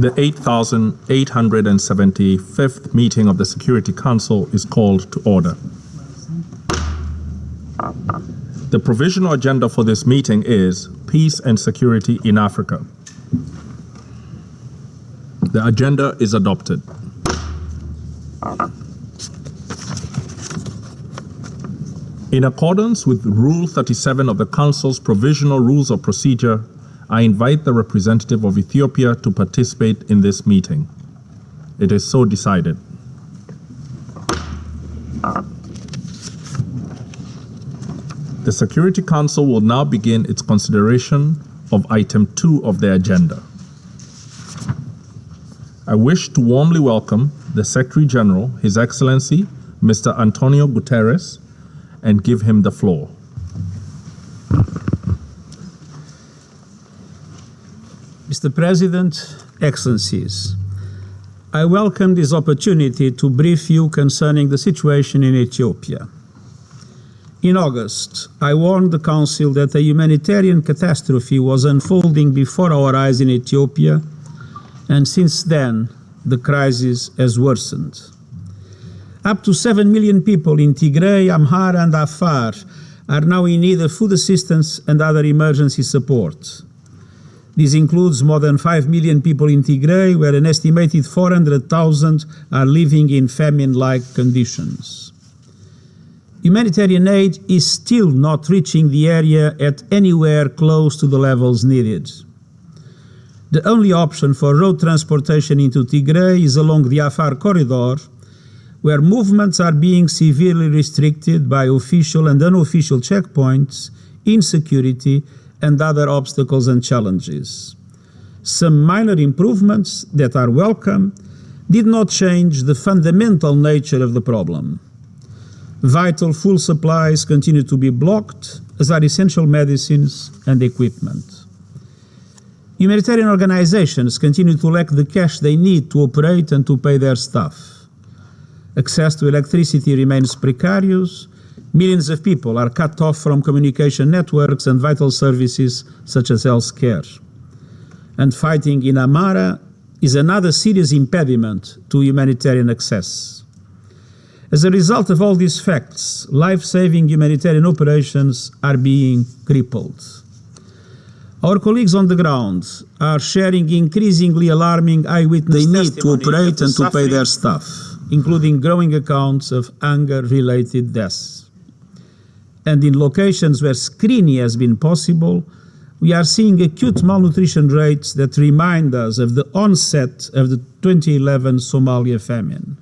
The 8,875th meeting of the Security Council is called to order. The provisional agenda for this meeting is Peace and Security in Africa. The agenda is adopted. In accordance with Rule 37 of the Council's Provisional Rules of Procedure, I invite the representative of Ethiopia to participate in this meeting. It is so decided. The Security Council will now begin its consideration of Item 2 of the agenda. I wish to warmly welcome the Secretary General, His Excellency, Mr. Antonio Guterres, and give him the floor. Mr. President, Excellencies, I welcome this opportunity to brief you concerning the situation in Ethiopia. In August, I warned the Council that a humanitarian catastrophe was unfolding before our eyes in Ethiopia, and since then, the crisis has worsened. Up to 7 million people in Tigray, Amhara, and Afar are now in need of food assistance and other emergency support. This includes more than 5 million people in Tigray, where an estimated 400,000 are living in famine-like conditions. Humanitarian aid is still not reaching the area at anywhere close to the levels needed. The only option for road transportation into Tigray is along the Afar corridor, where movements are being severely restricted by official and unofficial checkpoints, insecurity, and other obstacles and challenges. Some minor improvements that are welcome did not change the fundamental nature of the problem. Vital food supplies continue to be blocked, as are essential medicines and equipment. Humanitarian organizations continue to lack the cash they need to operate and to pay their staff. Access to electricity remains precarious. Millions of people are cut off from communication networks and vital services such as health care. And fighting in Amhara is another serious impediment to humanitarian access. As a result of all these facts, life-saving humanitarian operations are being crippled. Our colleagues on the ground are sharing increasingly alarming eyewitness testimony. They need to operate and to pay their staff, including growing accounts of hunger-related deaths. And in locations where screening has been possible, we are seeing acute malnutrition rates that remind us of the onset of the 2011 Somalia famine.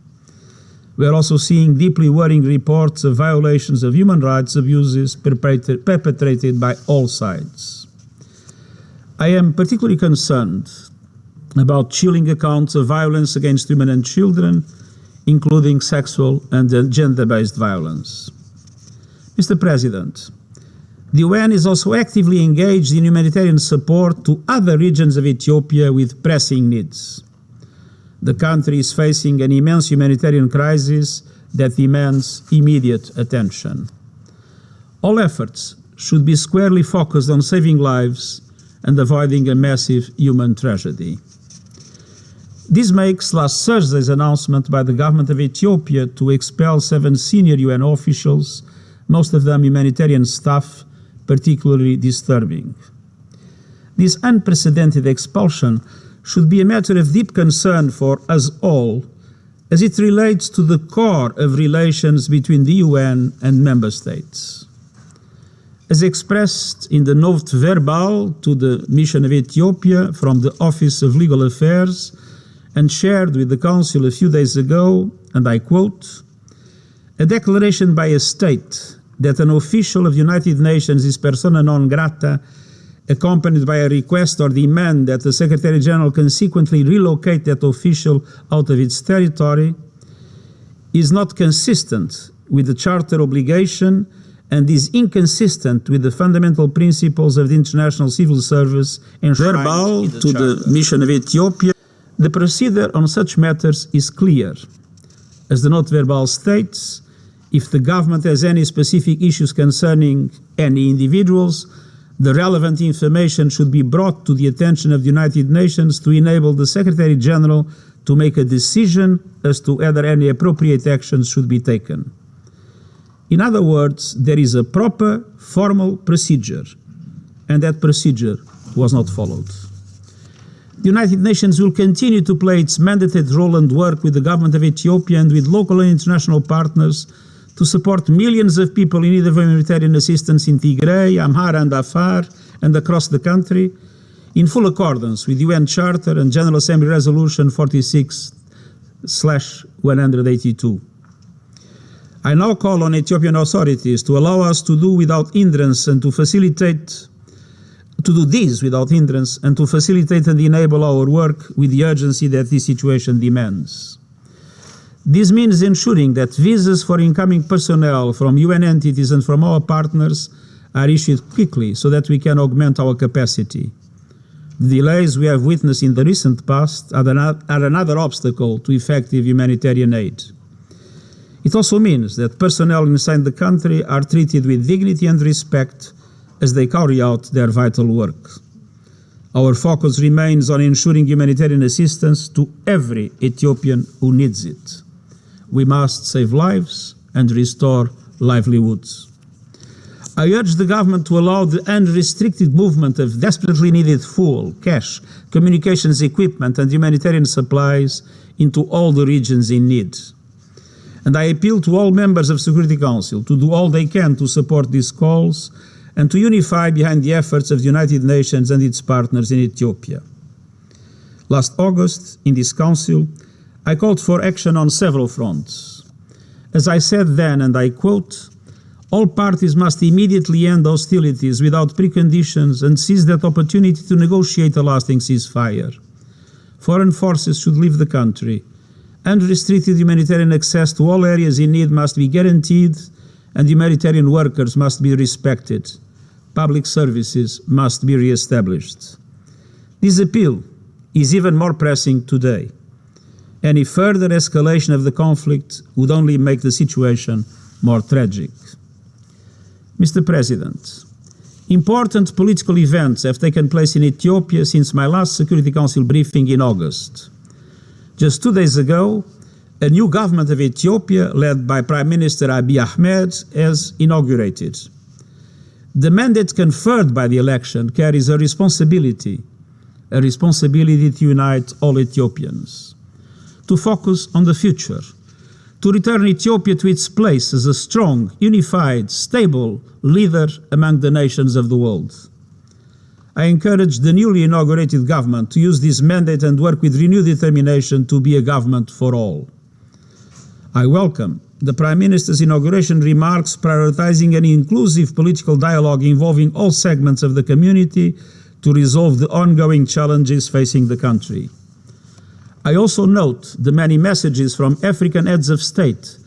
We are also seeing deeply worrying reports of violations of human rights abuses perpetrated by all sides. I am particularly concerned about chilling accounts of violence against women and children, including sexual and gender-based violence. Mr. President, the UN is also actively engaged in humanitarian support to other regions of Ethiopia with pressing needs. The country is facing an immense humanitarian crisis that demands immediate attention. All efforts should be squarely focused on saving lives and avoiding a massive human tragedy. This makes last Thursday's announcement by the government of Ethiopia to expel 7 senior UN officials, most of them humanitarian staff, particularly disturbing. This unprecedented expulsion should be a matter of deep concern for us all, as it relates to the core of relations between the UN and member states. As expressed in the note verbal to the mission of Ethiopia from the Office of Legal Affairs and shared with the Council a few days ago, and I quote, "A declaration by a state that an official of the United Nations is persona non grata, accompanied by a request or demand that the Secretary General consequently relocate that official out of its territory, is not consistent with the Charter obligation and is inconsistent with the fundamental principles of the International Civil Service enshrined in the to Charter. The mission of Ethiopia. The procedure on such matters is clear. As the note verbal states, if the government has any specific issues concerning any individuals, The relevant information should be brought to the attention of the United Nations to enable the Secretary General to make a decision as to whether any appropriate actions should be taken. In other words, there is a proper, formal procedure, and that procedure was not followed. The United Nations will continue to play its mandated role and work with the government of Ethiopia and with local and international partners to support millions of people in need of humanitarian assistance in Tigray, Amhara and Afar, and across the country, in full accordance with UN Charter and General Assembly Resolution 46/182. I now call on Ethiopian authorities to allow us to do without hindrance and to facilitate and enable our work with the urgency that this situation demands. This means ensuring that visas for incoming personnel from UN entities and from our partners are issued quickly so that we can augment our capacity. The delays we have witnessed in the recent past are another obstacle to effective humanitarian aid. It also means that personnel inside the country are treated with dignity and respect as they carry out their vital work. Our focus remains on ensuring humanitarian assistance to every Ethiopian who needs it. We must save lives and restore livelihoods. I urge the government to allow the unrestricted movement of desperately needed fuel, cash, communications equipment, and humanitarian supplies into all the regions in need. And I appeal to all members of the Security Council to do all they can to support these calls and to unify behind the efforts of the United Nations and its partners in Ethiopia. Last August, in this Council, I called for action on several fronts. As I said then, and I quote, all parties must immediately end hostilities without preconditions and seize that opportunity to negotiate a lasting ceasefire. Foreign forces should leave the country. Unrestricted humanitarian access to all areas in need must be guaranteed, and humanitarian workers must be respected. Public services must be re-established. This appeal is even more pressing today. Any further escalation of the conflict would only make the situation more tragic. Mr. President, important political events have taken place in Ethiopia since my last Security Council briefing in August. Just 2 days ago, a new government of Ethiopia, led by Prime Minister Abiy Ahmed, has inaugurated. The mandate conferred by the election carries a responsibility to unite all Ethiopians, to focus on the future, to return Ethiopia to its place as a strong, unified, stable leader among the nations of the world. I encourage the newly inaugurated government to use this mandate and work with renewed determination to be a government for all. I welcome the Prime Minister's inauguration remarks prioritizing an inclusive political dialogue involving all segments of the community to resolve the ongoing challenges facing the country. I also note the many messages from African heads of state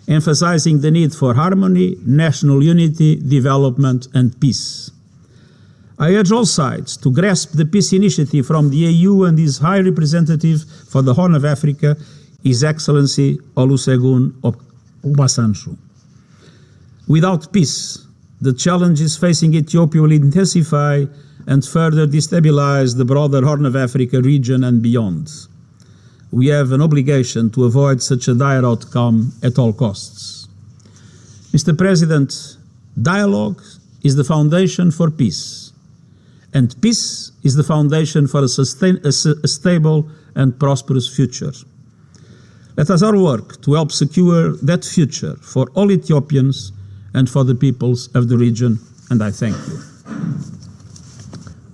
emphasizing the need for harmony, national unity, development, and peace. I urge all sides to grasp the peace initiative from the EU and His High Representative for the Horn of Africa, His Excellency Olusegun Obasanjo. Without peace, the challenges facing Ethiopia will intensify and further destabilize the broader Horn of Africa region and beyond. We have an obligation to avoid such a dire outcome at all costs. Mr. President, dialogue is the foundation for peace, and peace is the foundation for a stable and prosperous future. Let us all work to help secure that future for all Ethiopians and for the peoples of the region, and I thank you.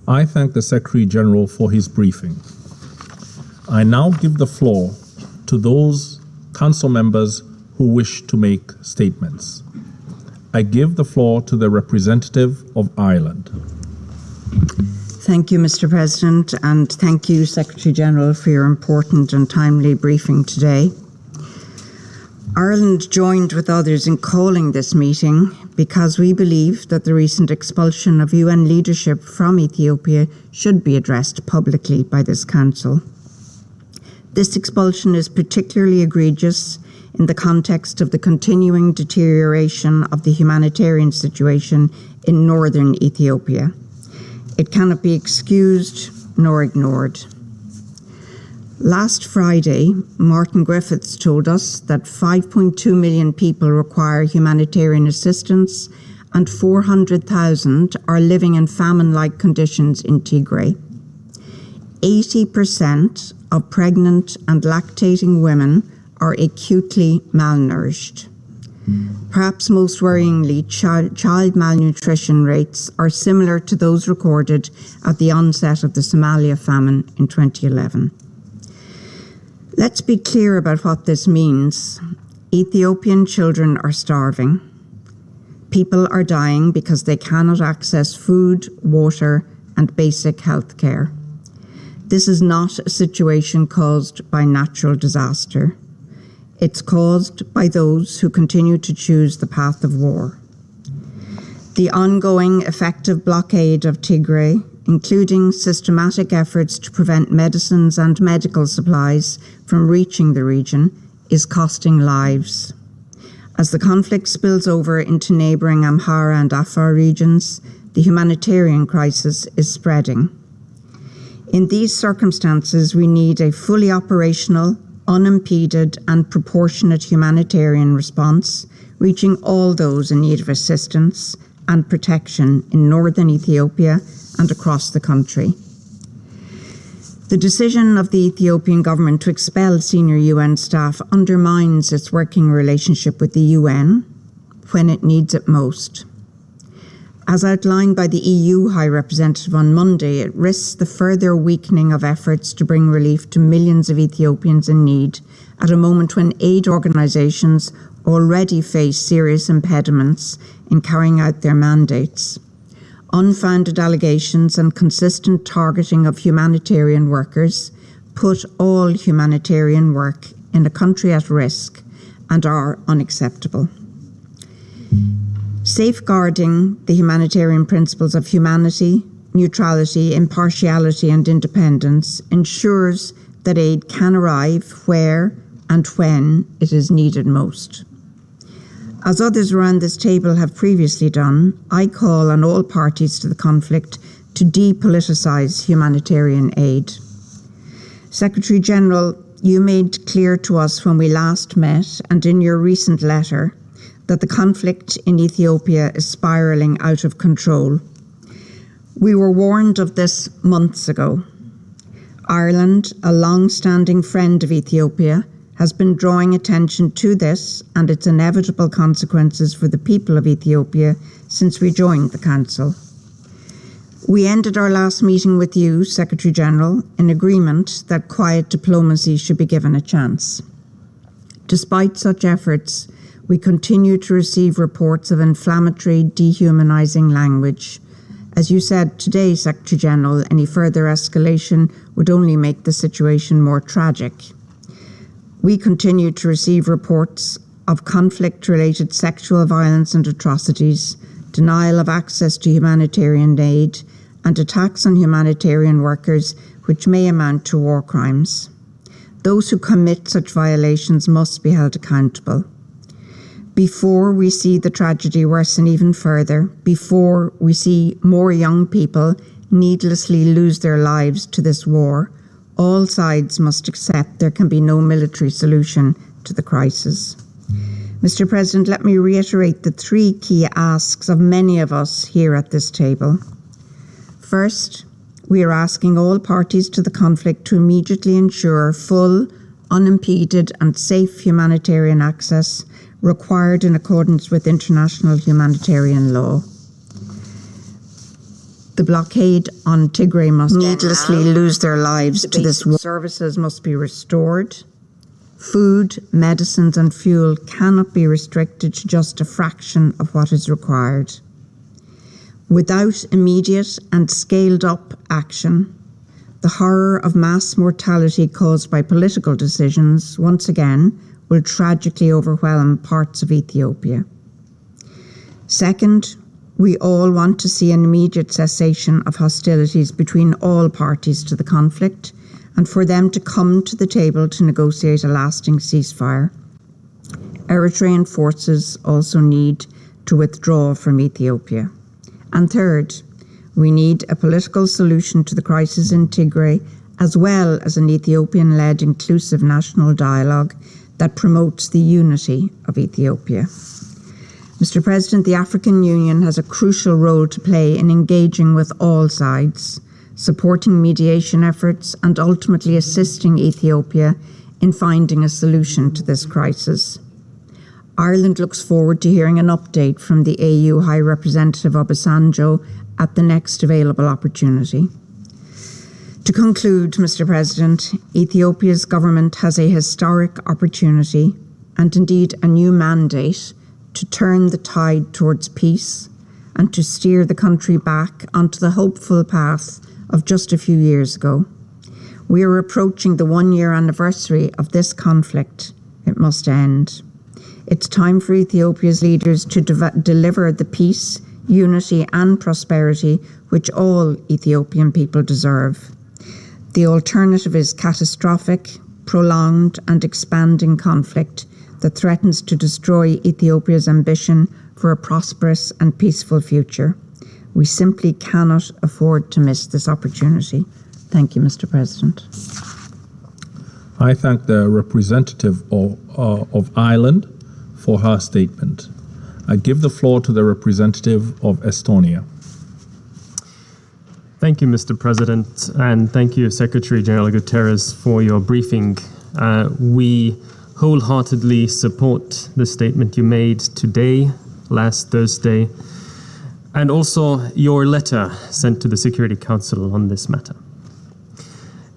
I thank the Secretary General for his briefing. I now give the floor to those Council members who wish to make statements. I give the floor to the representative of Ireland. Thank you, Mr. President, and thank you, Secretary General, for your important and timely briefing today. Ireland joined with others in calling this meeting because we believe that the recent expulsion of UN leadership from Ethiopia should be addressed publicly by this Council. This expulsion is particularly egregious in the context of the continuing deterioration of the humanitarian situation in northern Ethiopia. It cannot be excused nor ignored. Last Friday, Martin Griffiths told us that 5.2 million people require humanitarian assistance and 400,000 are living in famine-like conditions in Tigray. 80% of pregnant and lactating women are acutely malnourished. Perhaps most worryingly, child malnutrition rates are similar to those recorded at the onset of the Somalia famine in 2011. Let's be clear about what this means. Ethiopian children are starving. People are dying because they cannot access food, water, and basic health care. This is not a situation caused by natural disaster. It's caused by those who continue to choose the path of war. The ongoing effective blockade of Tigray, including systematic efforts to prevent medicines and medical supplies from reaching the region, is costing lives. As the conflict spills over into neighbouring Amhara and Afar regions, the humanitarian crisis is spreading. In these circumstances, we need a fully operational, unimpeded and proportionate humanitarian response, reaching all those in need of assistance and protection in northern Ethiopia and across the country. The decision of the Ethiopian government to expel senior UN staff undermines its working relationship with the UN when it needs it most. As outlined by the EU High Representative on Monday, it risks the further weakening of efforts to bring relief to millions of Ethiopians in need at a moment when aid organisations already face serious impediments in carrying out their mandates. Unfounded allegations and consistent targeting of humanitarian workers put all humanitarian work in a country at risk and are unacceptable. Safeguarding the humanitarian principles of humanity, neutrality, impartiality and independence ensures that aid can arrive where and when it is needed most. As others around this table have previously done, I call on all parties to the conflict to depoliticise humanitarian aid. Secretary General, you made clear to us when we last met and in your recent letter that the conflict in Ethiopia is spiralling out of control. We were warned of this months ago. Ireland, a long-standing friend of Ethiopia, has been drawing attention to this and its inevitable consequences for the people of Ethiopia since we joined the Council. We ended our last meeting with you, Secretary General, in agreement that quiet diplomacy should be given a chance. Despite such efforts, we continue to receive reports of inflammatory, dehumanising language. As you said today, Secretary General, any further escalation would only make the situation more tragic. We continue to receive reports of conflict-related sexual violence and atrocities, denial of access to humanitarian aid, and attacks on humanitarian workers which may amount to war crimes. Those who commit such violations must be held accountable. Before we see the tragedy worsen even further, before we see more young people needlessly lose their lives to this war, all sides must accept there can be no military solution to the crisis. Mr. President, let me reiterate the three key asks of many of us here at this table. First, we are asking all parties to the conflict to immediately ensure full, unimpeded and safe humanitarian access required in accordance with international humanitarian law. The blockade on Tigray must needlessly lose their lives to this war. Services must be restored. Food, medicines and fuel cannot be restricted to just a fraction of what is required. Without immediate and scaled-up action, the horror of mass mortality caused by political decisions, once again, will tragically overwhelm parts of Ethiopia. Second, we all want to see an immediate cessation of hostilities between all parties to the conflict and for them to come to the table to negotiate a lasting ceasefire. Eritrean forces also need to withdraw from Ethiopia. And third, We need a political solution to the crisis in Tigray, as well as an Ethiopian-led inclusive national dialogue that promotes the unity of Ethiopia. Mr. President, the African Union has a crucial role to play in engaging with all sides, supporting mediation efforts and ultimately assisting Ethiopia in finding a solution to this crisis. Ireland looks forward to hearing an update from the AU High Representative Obasanjo at the next available opportunity. To conclude, Mr. President, Ethiopia's government has a historic opportunity and indeed a new mandate to turn the tide towards peace and to steer the country back onto the hopeful path of just a few years ago. We are approaching the one-year anniversary of this conflict. It must end. It's time for Ethiopia's leaders to deliver the peace, unity and prosperity which all Ethiopian people deserve. The alternative is catastrophic, prolonged and expanding conflict that threatens to destroy Ethiopia's ambition for a prosperous and peaceful future. We simply cannot afford to miss this opportunity. Thank you, Mr. President. I thank the representative of Ireland for her statement. I give the floor to the representative of Estonia. Thank you, Mr. President, and thank you, Secretary General Guterres, for your briefing. We wholeheartedly support the statement you made today, last Thursday, and also your letter sent to the Security Council on this matter.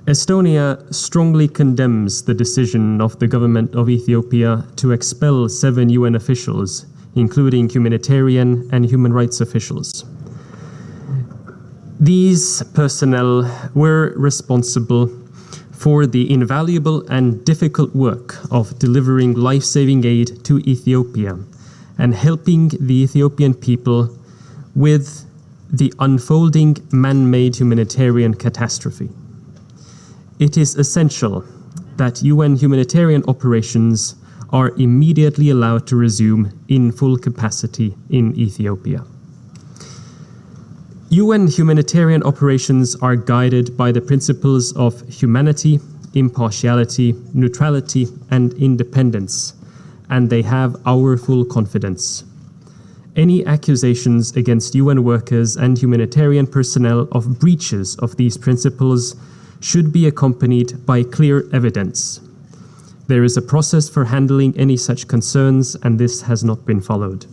Estonia strongly condemns the decision of the government of Ethiopia to expel 7 UN officials, including humanitarian and human rights officials. These personnel were responsible for the invaluable and difficult work of delivering life-saving aid to Ethiopia and helping the Ethiopian people with the unfolding man-made humanitarian catastrophe. It is essential that UN humanitarian operations are immediately allowed to resume in full capacity in Ethiopia. UN humanitarian operations are guided by the principles of humanity, impartiality, neutrality, and independence, and they have our full confidence. Any accusations against UN workers and humanitarian personnel of breaches of these principles should be accompanied by clear evidence. There is a process for handling any such concerns, and this has not been followed.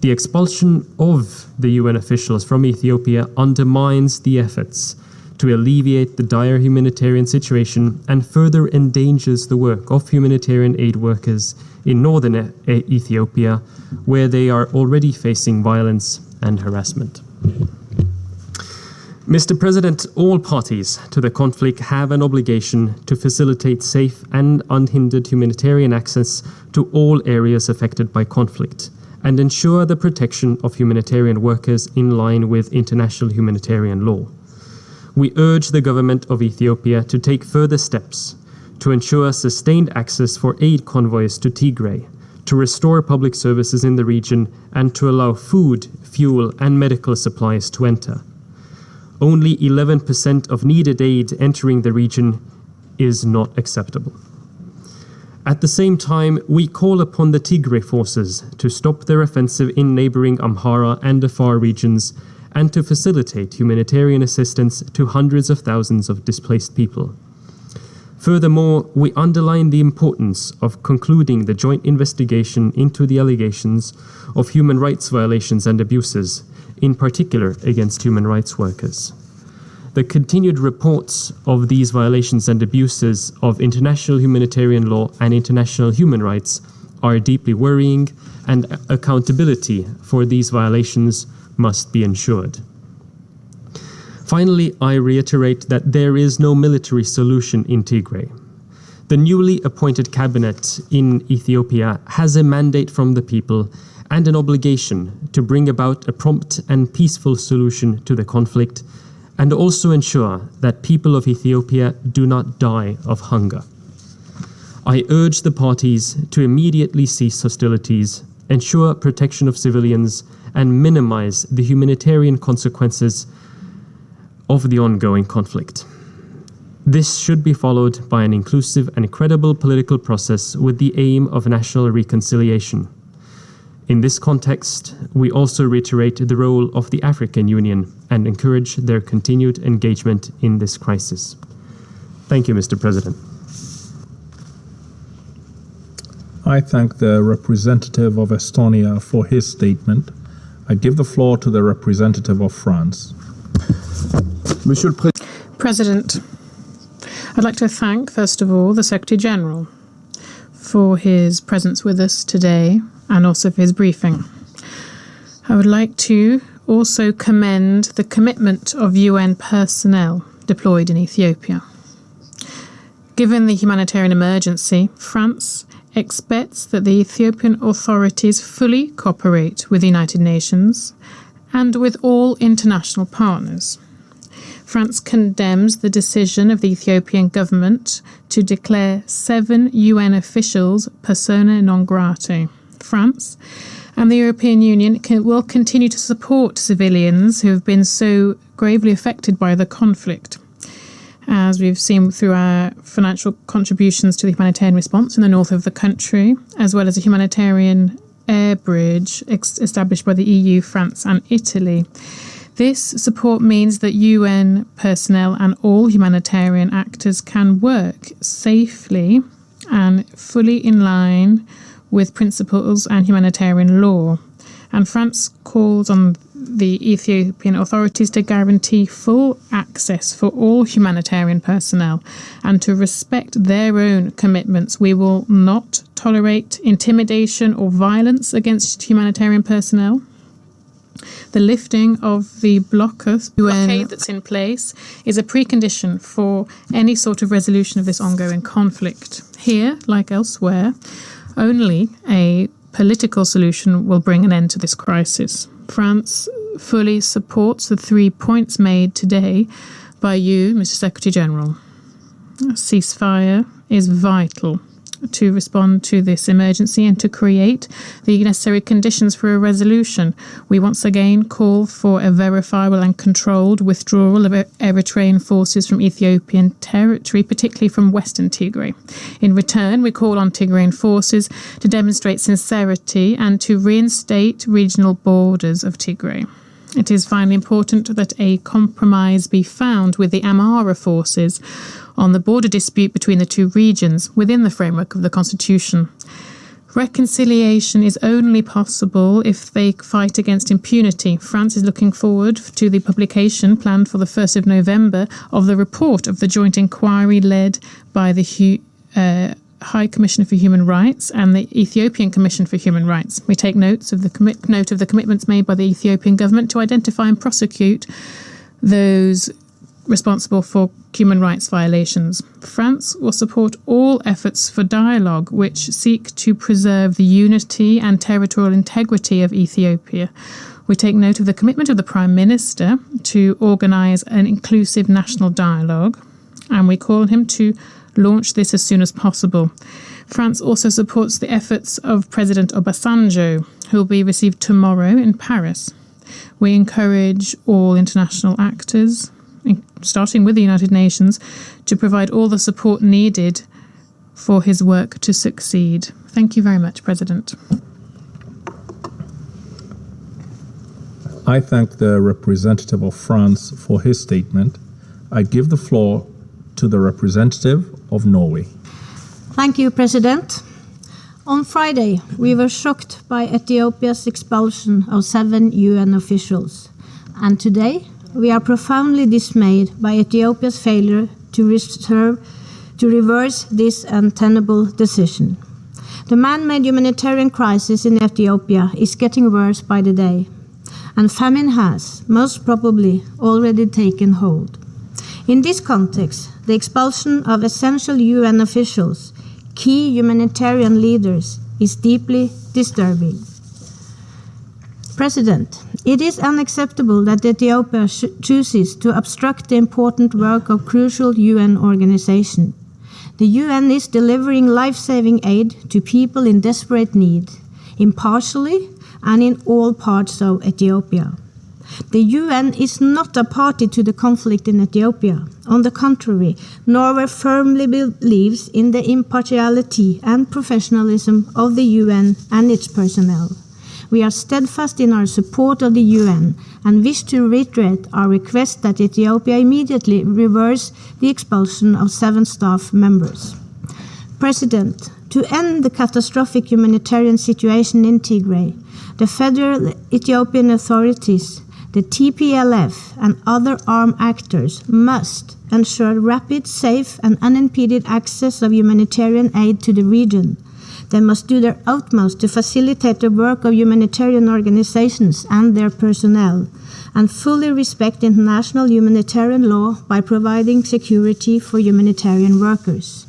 The expulsion of the UN officials from Ethiopia undermines the efforts to alleviate the dire humanitarian situation and further endangers the work of humanitarian aid workers in northern Ethiopia, where they are already facing violence and harassment. Mr. President, all parties to the conflict have an obligation to facilitate safe and unhindered humanitarian access to all areas affected by conflict and ensure the protection of humanitarian workers in line with international humanitarian law. We urge the government of Ethiopia to take further steps to ensure sustained access for aid convoys to Tigray, to restore public services in the region, and to allow food, fuel, and medical supplies to enter. Only 11% of needed aid entering the region is not acceptable. At the same time, we call upon the Tigray forces to stop their offensive in neighboring Amhara and Afar regions and to facilitate humanitarian assistance to hundreds of thousands of displaced people. Furthermore, we underline the importance of concluding the joint investigation into the allegations of human rights violations and abuses, in particular against human rights workers. The continued reports of these violations and abuses of international humanitarian law and international human rights are deeply worrying, and accountability for these violations must be ensured. Finally, I reiterate that there is no military solution in Tigray. The newly appointed cabinet in Ethiopia has a mandate from the people and an obligation to bring about a prompt and peaceful solution to the conflict, and also ensure that people of Ethiopia do not die of hunger. I urge the parties to immediately cease hostilities ensure protection of civilians, and minimize the humanitarian consequences of the ongoing conflict. This should be followed by an inclusive and credible political process with the aim of national reconciliation. In this context, we also reiterate the role of the African Union and encourage their continued engagement in this crisis. Thank you, Mr. President. I thank the representative of Estonia for his statement. I give the floor to the representative of France. Monsieur le President, I'd like to thank, first of all, the Secretary General for his presence with us today and also for his briefing. I would like to also commend the commitment of UN personnel deployed in Ethiopia. Given the humanitarian emergency, France expects that the Ethiopian authorities fully cooperate with the United Nations and with all international partners. France condemns the decision of the Ethiopian government to declare 7 UN officials persona non grata. France and the European Union will continue to support civilians who have been so gravely affected by the conflict, as we've seen through our financial contributions to the humanitarian response in the north of the country, as well as a humanitarian air bridge established by the EU, France and Italy. This support means that UN personnel and all humanitarian actors can work safely and fully in line with principles and humanitarian law. And France calls on the Ethiopian authorities to guarantee full access for all humanitarian personnel and to respect their own commitments. We will not tolerate intimidation or violence against humanitarian personnel. The lifting of the blockade that's in place is a precondition for any sort of resolution of this ongoing conflict. Here, like elsewhere, only a political solution will bring an end to this crisis. France fully supports the 3 points made today by you, Mr. Secretary General. A ceasefire is vital to respond to this emergency and to create the necessary conditions for a resolution. We once again call for a verifiable and controlled withdrawal of Eritrean forces from Ethiopian territory, particularly from Western Tigray. In return, we call on Tigrayan forces to demonstrate sincerity and to reinstate regional borders of Tigray. It is finally important that a compromise be found with the Amhara forces on the border dispute between the two regions within the framework of the Constitution. Reconciliation is only possible if they fight against impunity. France is looking forward to the publication planned for the 1st of November of the report of the joint inquiry led by the High Commissioner for Human Rights and the Ethiopian Commission for Human Rights. We take note of the commitments made by the Ethiopian government to identify and prosecute those responsible for human rights violations. France will support all efforts for dialogue which seek to preserve the unity and territorial integrity of Ethiopia. We take note of the commitment of the Prime Minister to organise an inclusive national dialogue, and we call on him to launch this as soon as possible. France also supports the efforts of President Obasanjo, who will be received tomorrow in Paris. We encourage all international actors, starting with the United Nations, to provide all the support needed for his work to succeed. Thank you very much, President. I thank the representative of France for his statement. I give the floor to the representative of Norway. Thank you, President. On Friday, we were shocked by Ethiopia's expulsion of 7 UN officials, and today we are profoundly dismayed by Ethiopia's failure to reverse this untenable decision. The man-made humanitarian crisis in Ethiopia is getting worse by the day, and famine has, most probably, already taken hold. In this context, the expulsion of essential UN officials, key humanitarian leaders, is deeply disturbing. President, it is unacceptable that Ethiopia chooses to obstruct the important work of crucial UN organizations. The UN is delivering life-saving aid to people in desperate need. impartially and in all parts of Ethiopia. The UN is not a party to the conflict in Ethiopia. On the contrary, Norway firmly believes in the impartiality and professionalism of the UN and its personnel. We are steadfast in our support of the UN and wish to reiterate our request that Ethiopia immediately reverse the expulsion of 7 staff members. President, to end the catastrophic humanitarian situation in Tigray, the federal Ethiopian authorities, the TPLF and other armed actors must ensure rapid, safe and unimpeded access of humanitarian aid to the region. They must do their utmost to facilitate the work of humanitarian organizations and their personnel, and fully respect international humanitarian law by providing security for humanitarian workers.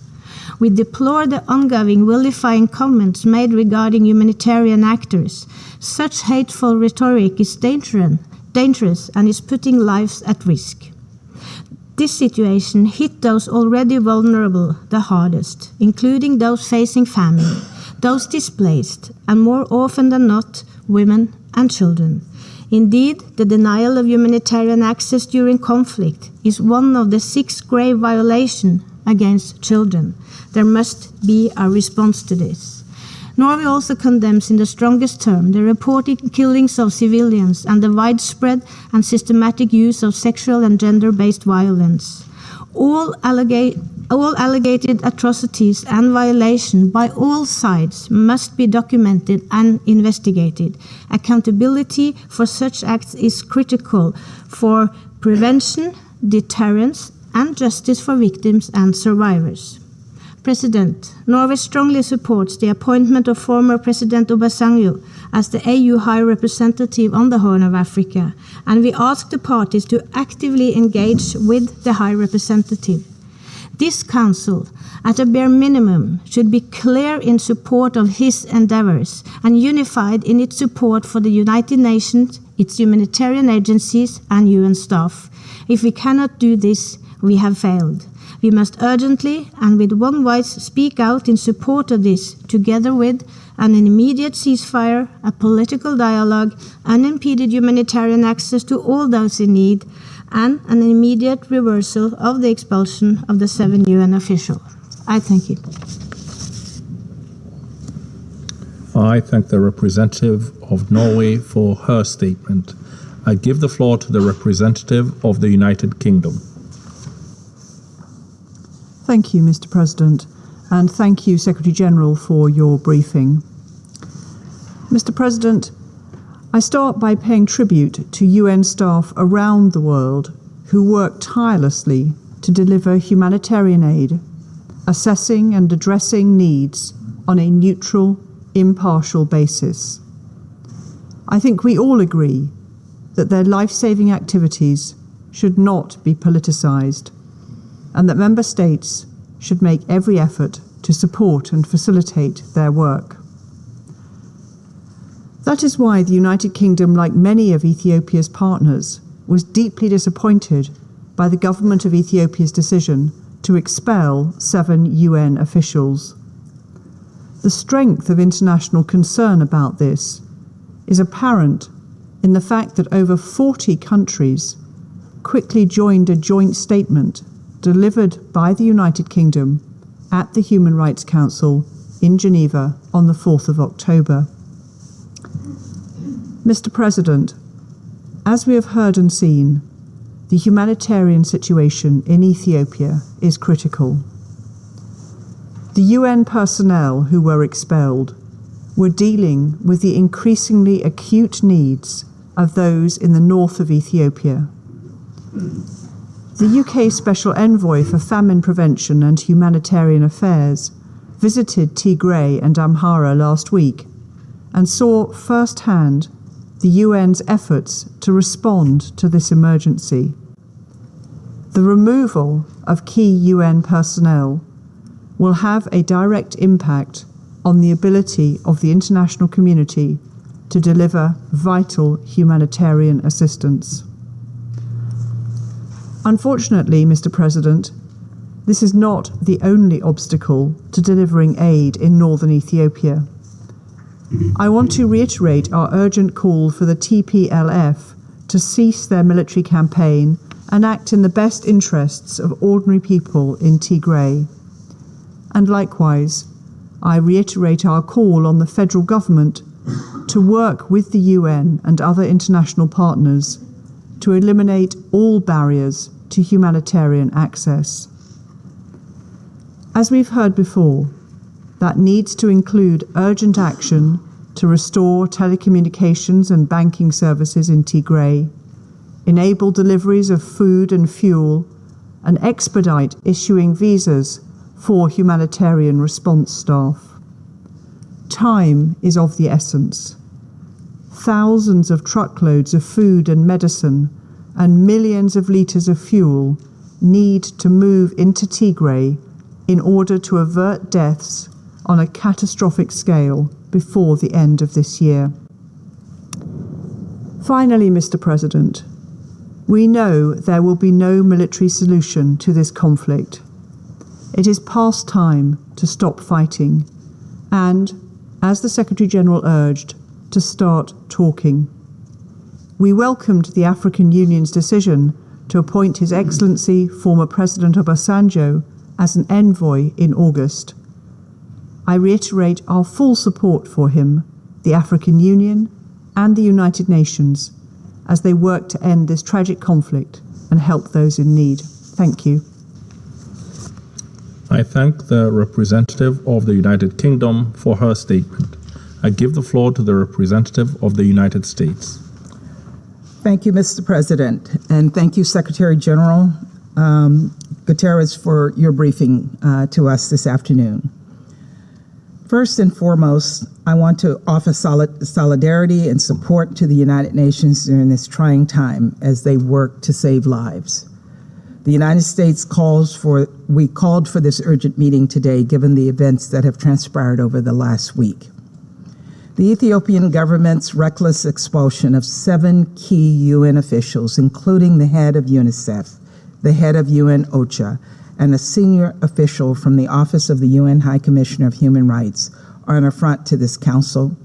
We deplore the ongoing vilifying comments made regarding humanitarian actors. Such hateful rhetoric is dangerous and is putting lives at risk. This situation hit those already vulnerable the hardest, including those facing famine, those displaced, and more often than not, women and children. Indeed, the denial of humanitarian access during conflict is one of the 6 grave violations against children. There must be a response to this. Norway also condemns in the strongest term the reported killings of civilians and the widespread and systematic use of sexual and gender-based violence. All alleged atrocities and violations by all sides must be documented and investigated. Accountability for such acts is critical for prevention, deterrence, and justice for victims and survivors. President, Norway strongly supports the appointment of former President Obasanjo as the AU High Representative on the Horn of Africa, and we ask the parties to actively engage with the High Representative. This Council, at a bare minimum, should be clear in support of his endeavors and unified in its support for the United Nations, its humanitarian agencies, and UN staff. If we cannot do this, we have failed. We must urgently and with one voice speak out in support of this, together with an immediate ceasefire, a political dialogue, unimpeded humanitarian access to all those in need, and an immediate reversal of the expulsion of the 7 UN officials. I thank you. I thank the representative of Norway for her statement. I give the floor to the representative of the United Kingdom. Thank you, Mr. President, and thank you, Secretary General, for your briefing. Mr. President, I start by paying tribute to UN staff around the world who work tirelessly to deliver humanitarian aid, assessing and addressing needs on a neutral, impartial basis. I think we all agree that their life-saving activities should not be politicized, and that Member States should make every effort to support and facilitate their work. That is why the United Kingdom, like many of Ethiopia's partners, was deeply disappointed by the government of Ethiopia's decision to expel 7 UN officials. The strength of international concern about this is apparent in the fact that over 40 countries quickly joined a joint statement delivered by the United Kingdom at the Human Rights Council in Geneva on the 4th of October. Mr. President, as we have heard and seen, the humanitarian situation in Ethiopia is critical. The UN personnel who were expelled were dealing with the increasingly acute needs of those in the north of Ethiopia. The UK Special Envoy for Famine Prevention and Humanitarian Affairs visited Tigray and Amhara last week and saw firsthand the UN's efforts to respond to this emergency. The removal of key UN personnel will have a direct impact on the ability of the international community to deliver vital humanitarian assistance. Unfortunately, Mr. President, this is not the only obstacle to delivering aid in northern Ethiopia. I want to reiterate our urgent call for the TPLF to cease their military campaign and act in the best interests of ordinary people in Tigray. And likewise, I reiterate our call on the federal government to work with the UN and other international partners to eliminate all barriers to humanitarian access. As we've heard before, that needs to include urgent action to restore telecommunications and banking services in Tigray, enable deliveries of food and fuel, and expedite issuing visas for humanitarian response staff. Time is of the essence. Thousands of truckloads of food and medicine and millions of litres of fuel need to move into Tigray in order to avert deaths on a catastrophic scale before the end of this year. Finally, Mr. President, we know there will be no military solution to this conflict. It is past time to stop fighting and, as the Secretary-General urged, to start talking. We welcomed the African Union's decision to appoint His Excellency, former President Obasanjo, as an envoy in August. I reiterate our full support for him, the African Union, and the United Nations as they work to end this tragic conflict and help those in need. Thank you. I thank the representative of the United Kingdom for her statement. I give the floor to the representative of the United States. Thank you, Mr. President, and thank you, Secretary General Guterres, for your briefing to us this afternoon. First and foremost, I want to offer solidarity and support to the United Nations during this trying time as they work to save lives. The United States called for this urgent meeting today given the events that have transpired over the last week. The Ethiopian government's reckless expulsion of 7 key UN officials, including the head of UNICEF, the head of UN OCHA, and a senior official from the Office of the UN High Commissioner of Human Rights, are an affront to this Council,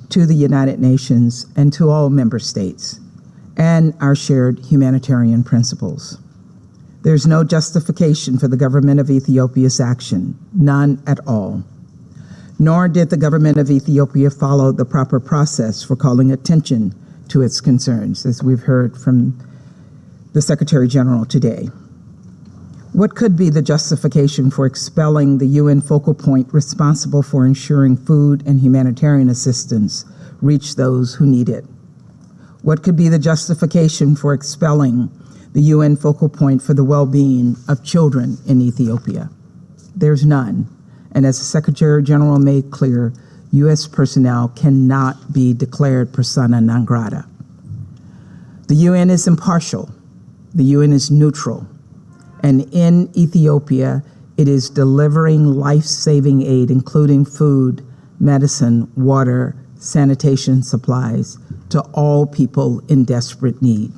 to the United Nations, and to all member states, and our shared humanitarian principles. There's no justification for the government of Ethiopia's action, none at all. Nor did the government of Ethiopia follow the proper process for calling attention to its concerns, as we've heard from the Secretary General today. What could be the justification for expelling the UN focal point responsible for ensuring food and humanitarian assistance reach those who need it? What could be the justification for expelling the UN focal point for the well-being of children in Ethiopia? There's none. And as the Secretary General made clear, U.S. personnel cannot be declared persona non grata. The UN is impartial. The UN is neutral. And in Ethiopia, it is delivering life-saving aid, including food, medicine, water, sanitation supplies, to all people in desperate need.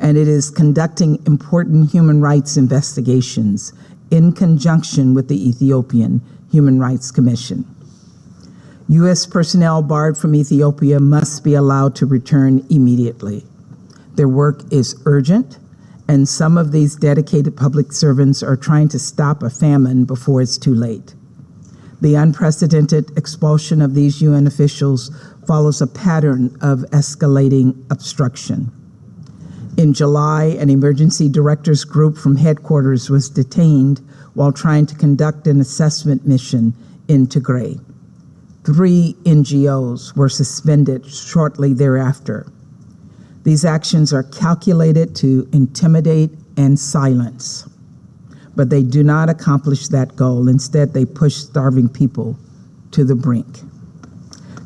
And it is conducting important human rights investigations in conjunction with the Ethiopian Human Rights Commission. U.S. personnel barred from Ethiopia must be allowed to return immediately. Their work is urgent, and some of these dedicated public servants are trying to stop a famine before it's too late. The unprecedented expulsion of these UN officials follows a pattern of escalating obstruction. In July, an emergency directors group from headquarters was detained while trying to conduct an assessment mission in Tigray. 3 NGOs were suspended shortly thereafter. These actions are calculated to intimidate and silence, but they do not accomplish that goal. Instead, they push starving people to the brink.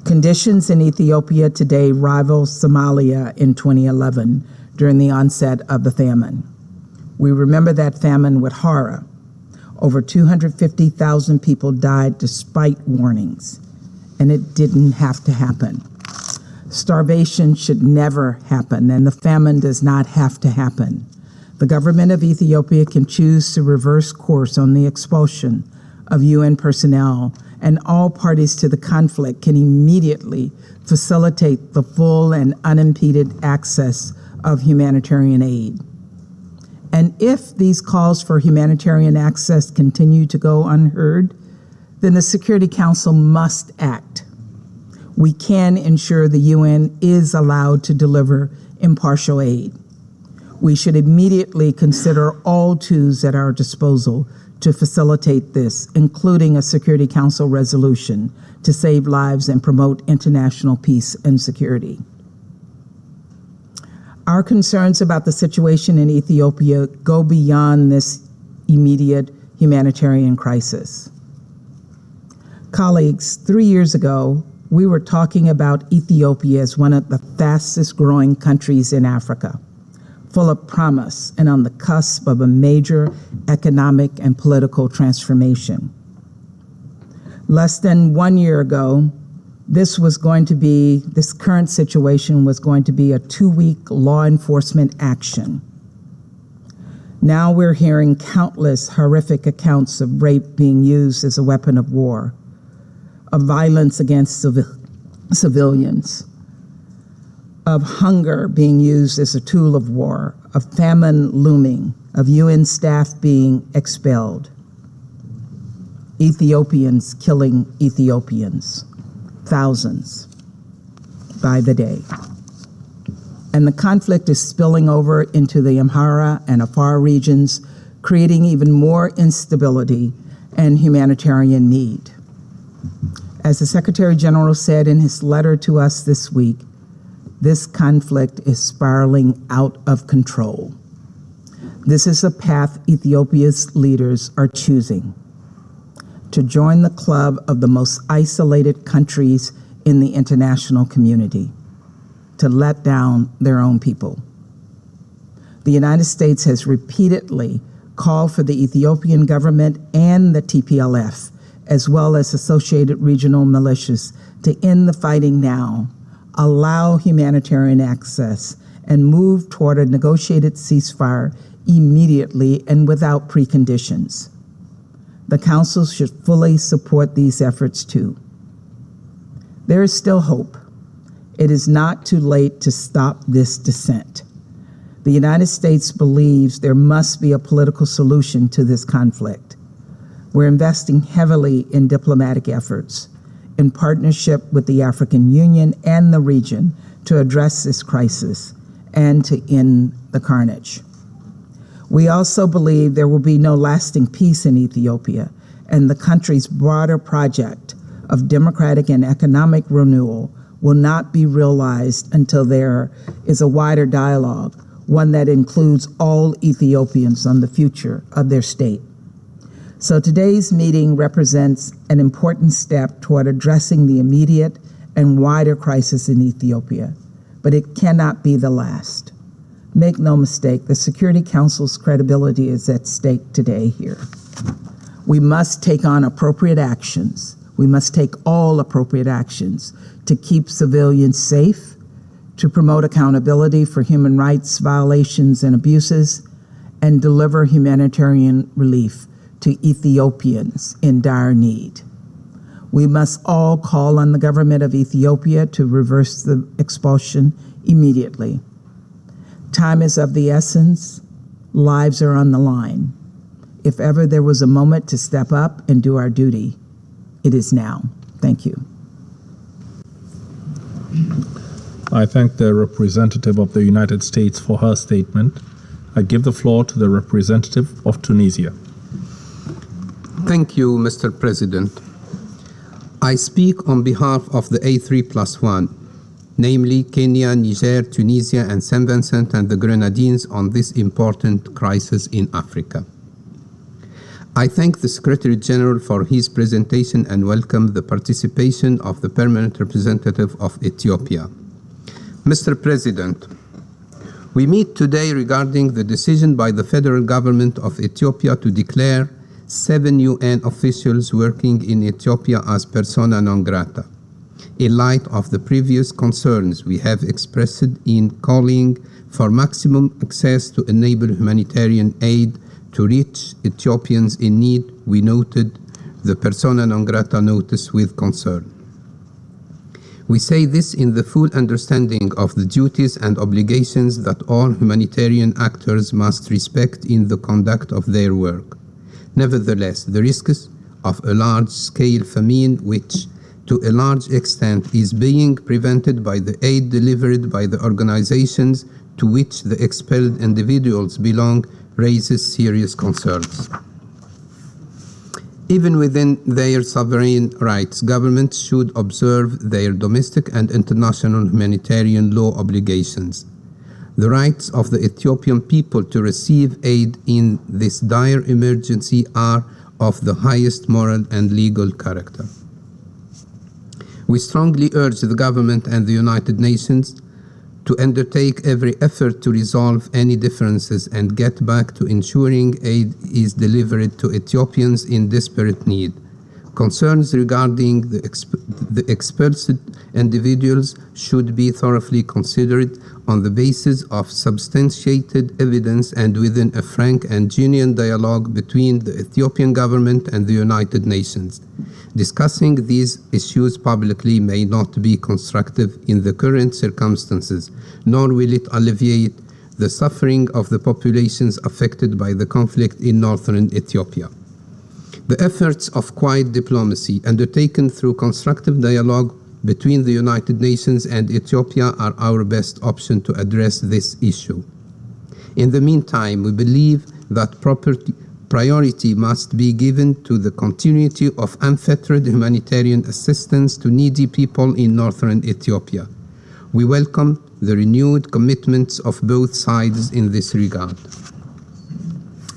Conditions in Ethiopia today rival Somalia in 2011 during the onset of the famine. We remember that famine with horror. Over 250,000 people died despite warnings, and it didn't have to happen. Starvation should never happen, and the famine does not have to happen. The government of Ethiopia can choose to reverse course on the expulsion of UN personnel and all parties to the conflict can immediately facilitate the full and unimpeded access of humanitarian aid. And if these calls for humanitarian access continue to go unheard, then the Security Council must act. We can ensure the UN is allowed to deliver impartial aid. We should immediately consider all tools at our disposal to facilitate this, including a Security Council resolution to save lives and promote international peace and security. Our concerns about the situation in Ethiopia go beyond this immediate humanitarian crisis. Colleagues, 3 years ago, we were talking about Ethiopia as one of the fastest growing countries in Africa, full of promise and on the cusp of a major economic and political transformation. Less than 1 year ago, this current situation was going to be a 2-week law enforcement action. Now we're hearing countless horrific accounts of rape being used as a weapon of war, of violence against civilians, of hunger being used as a tool of war, of famine looming, of UN staff being expelled, Ethiopians killing Ethiopians, thousands by the day. And the conflict is spilling over into the Amhara and Afar regions, creating even more instability and humanitarian need. As the Secretary General said in his letter to us this week, this conflict is spiraling out of control. This is a path Ethiopia's leaders are choosing: to join the club of the most isolated countries in the international community, to let down their own people. The United States has repeatedly called for the Ethiopian government and the TPLF, as well as associated regional militias, to end the fighting now, allow humanitarian access, and move toward a negotiated ceasefire immediately and without preconditions. The Council should fully support these efforts too. There is still hope. It is not too late to stop this descent. The United States believes there must be a political solution to this conflict. We're investing heavily in diplomatic efforts, in partnership with the African Union and the region, to address this crisis and to end the carnage. We also believe there will be no lasting peace in Ethiopia, and the country's broader project of democratic and economic renewal will not be realized until there is a wider dialogue, one that includes all Ethiopians on the future of their state. So today's meeting represents an important step toward addressing the immediate and wider crisis in Ethiopia, but it cannot be the last. Make no mistake, the Security Council's credibility is at stake today here. We must take on appropriate actions. We must take all appropriate actions to keep civilians safe, to promote accountability for human rights violations and abuses, and deliver humanitarian relief to Ethiopians in dire need. We must all call on the government of Ethiopia to reverse the expulsion immediately. Time is of the essence. Lives are on the line. If ever there was a moment to step up and do our duty, it is now. Thank you. I thank the representative of the United States for her statement. I give the floor to the representative of Tunisia. Thank you, Mr. President. I speak on behalf of the A3+1, namely Kenya, Niger, Tunisia, and St. Vincent and the Grenadines, on this important crisis in Africa. I thank the Secretary General for his presentation and welcome the participation of the Permanent Representative of Ethiopia. Mr. President, we meet today regarding the decision by the federal government of Ethiopia to declare 7 UN officials working in Ethiopia as persona non grata, in light of the previous concerns we have expressed in calling for maximum access to enable humanitarian aid to reach Ethiopians in need. We noted the persona non grata notice with concern. We say this in the full understanding of the duties and obligations that all humanitarian actors must respect in the conduct of their work. Nevertheless, the risks of a large-scale famine, which to a large extent is being prevented by the aid delivered by the organizations to which the expelled individuals belong, raises serious concerns. Even within their sovereign rights, governments should observe their domestic and international humanitarian law obligations. The rights of the Ethiopian people to receive aid in this dire emergency are of the highest moral and legal character. We strongly urge the government and the United Nations to undertake every effort to resolve any differences and get back to ensuring aid is delivered to Ethiopians in desperate need. Concerns regarding the expelled individuals should be thoroughly considered on the basis of substantiated evidence and within a frank and genuine dialogue between the Ethiopian government and the United Nations. Discussing these issues publicly may not be constructive in the current circumstances, nor will it alleviate the suffering of the populations affected by the conflict in northern Ethiopia. The efforts of quiet diplomacy undertaken through constructive dialogue between the United Nations and Ethiopia are our best option to address this issue. In the meantime, we believe that priority must be given to the continuity of unfettered humanitarian assistance to needy people in northern Ethiopia. We welcome the renewed commitments of both sides in this regard.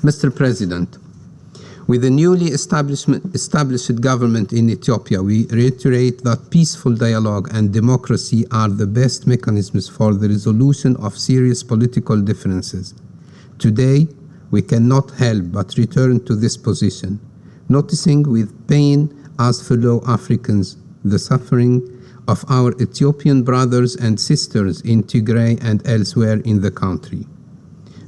Mr. President, with the newly established government in Ethiopia, we reiterate that peaceful dialogue and democracy are the best mechanisms for the resolution of serious political differences. Today, we cannot help but return to this position, noticing with pain as fellow Africans the suffering of our Ethiopian brothers and sisters in Tigray and elsewhere in the country.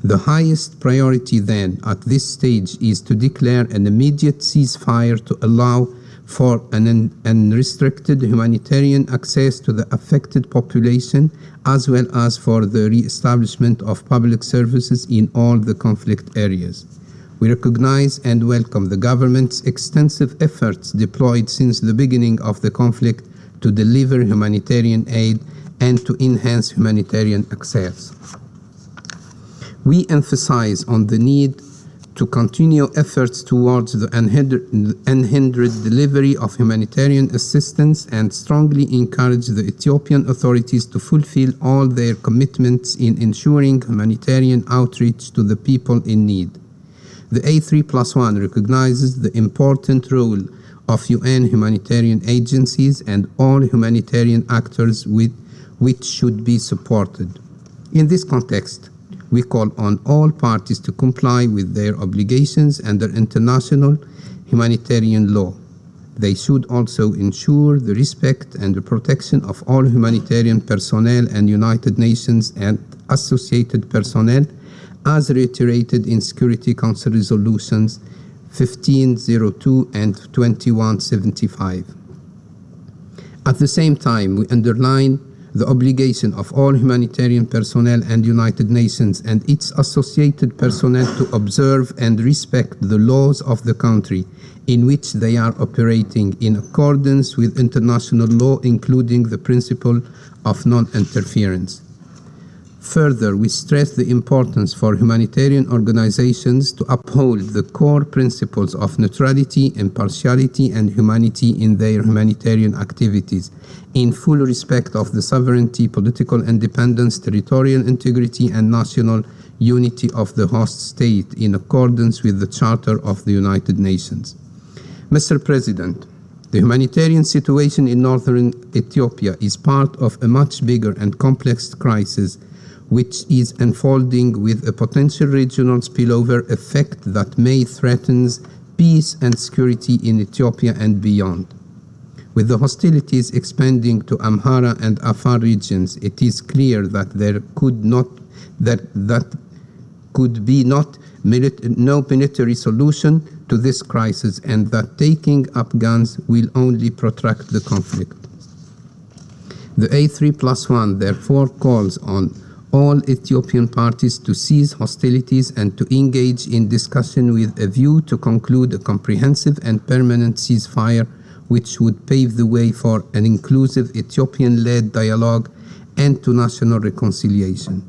The highest priority then at this stage is to declare an immediate ceasefire to allow for an unrestricted humanitarian access to the affected population, as well as for the re-establishment of public services in all the conflict areas. We recognize and welcome the government's extensive efforts deployed since the beginning of the conflict to deliver humanitarian aid and to enhance humanitarian access. We emphasize on the need to continue efforts towards the unhindered delivery of humanitarian assistance and strongly encourage the Ethiopian authorities to fulfill all their commitments in ensuring humanitarian outreach to the people in need. The A3+1 recognizes the important role of UN humanitarian agencies and all humanitarian actors which should be supported. In this context, we call on all parties to comply with their obligations under international humanitarian law. They should also ensure the respect and the protection of all humanitarian personnel and United Nations and associated personnel as reiterated in Security Council Resolutions 1502 and 2175. At the same time, we underline the obligation of all humanitarian personnel and United Nations and its associated personnel to observe and respect the laws of the country in which they are operating in accordance with international law, including the principle of non-interference. Further, we stress the importance for humanitarian organizations to uphold the core principles of neutrality, impartiality, and humanity in their humanitarian activities, in full respect of the sovereignty, political independence, territorial integrity, and national unity of the host state in accordance with the Charter of the United Nations. Mr. President, the humanitarian situation in northern Ethiopia is part of a much bigger and complex crisis which is unfolding with a potential regional spillover effect that may threaten peace and security in Ethiopia and beyond. With the hostilities expanding to Amhara and Afar regions, it is clear that there could be not no military solution to this crisis, and that taking up guns will only protract the conflict. The A3+1 therefore calls on all Ethiopian parties to cease hostilities and to engage in discussion with a view to conclude a comprehensive and permanent ceasefire, which would pave the way for an inclusive Ethiopian-led dialogue and to national reconciliation.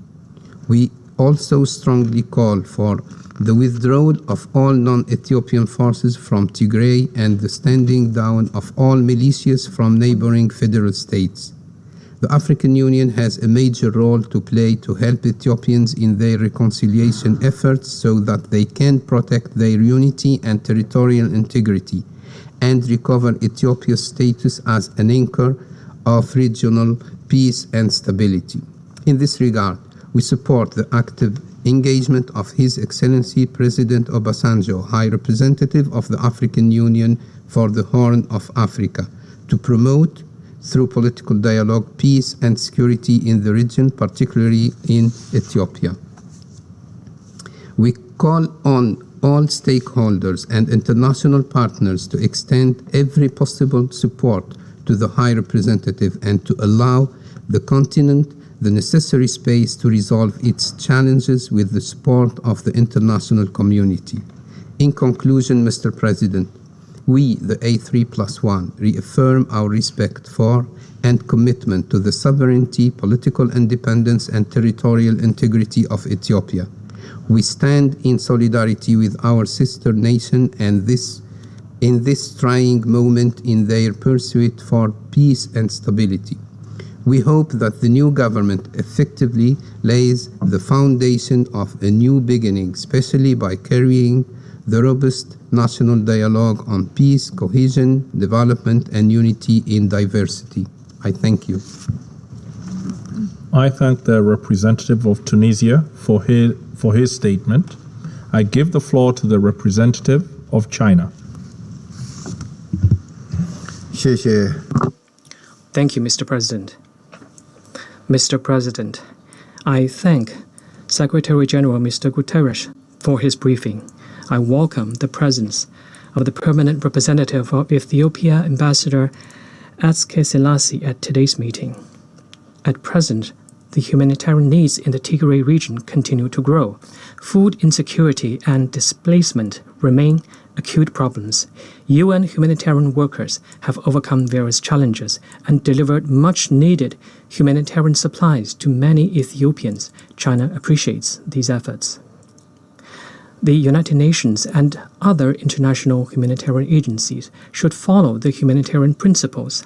We also strongly call for the withdrawal of all non-Ethiopian forces from Tigray and the standing down of all militias from neighboring federal states. The African Union has a major role to play to help Ethiopians in their reconciliation efforts so that they can protect their unity and territorial integrity and recover Ethiopia's status as an anchor of regional peace and stability. In this regard, we support the active engagement of His Excellency President Obasanjo, High Representative of the African Union for the Horn of Africa, to promote through political dialogue, peace and security in the region, particularly in Ethiopia. We call on all stakeholders and international partners to extend every possible support to the High Representative and to allow the continent the necessary space to resolve its challenges with the support of the international community. In conclusion, Mr. President, we, the A3+1, reaffirm our respect for and commitment to the sovereignty, political independence, and territorial integrity of Ethiopia. We stand in solidarity with our sister nation and in this trying moment in their pursuit for peace and stability. We hope that the new government effectively lays the foundation of a new beginning, especially by carrying the robust national dialogue on peace, cohesion, development, and unity in diversity. I thank you. I thank the representative of Tunisia for his statement. I give the floor to the representative of China. Thank you, Mr. President. Mr. President, I thank Secretary General Mr. Guterres for his briefing. I welcome the presence of the permanent representative of Ethiopia, Ambassador Atske Selassie, at today's meeting. At present, the humanitarian needs in the Tigray region continue to grow. Food insecurity and displacement remain acute problems. UN humanitarian workers have overcome various challenges and delivered much-needed humanitarian supplies to many Ethiopians. China appreciates these efforts. The United Nations and other international humanitarian agencies should follow the humanitarian principles,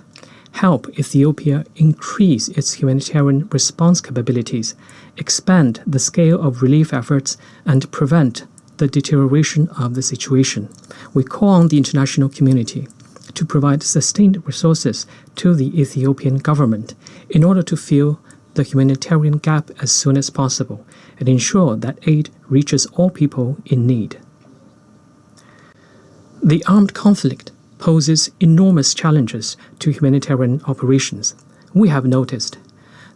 help Ethiopia increase its humanitarian response capabilities, expand the scale of relief efforts, and prevent the deterioration of the situation. We call on the international community to provide sustained resources to the Ethiopian government in order to fill the humanitarian gap as soon as possible and ensure that aid reaches all people in need. The armed conflict poses enormous challenges to humanitarian operations. We have noticed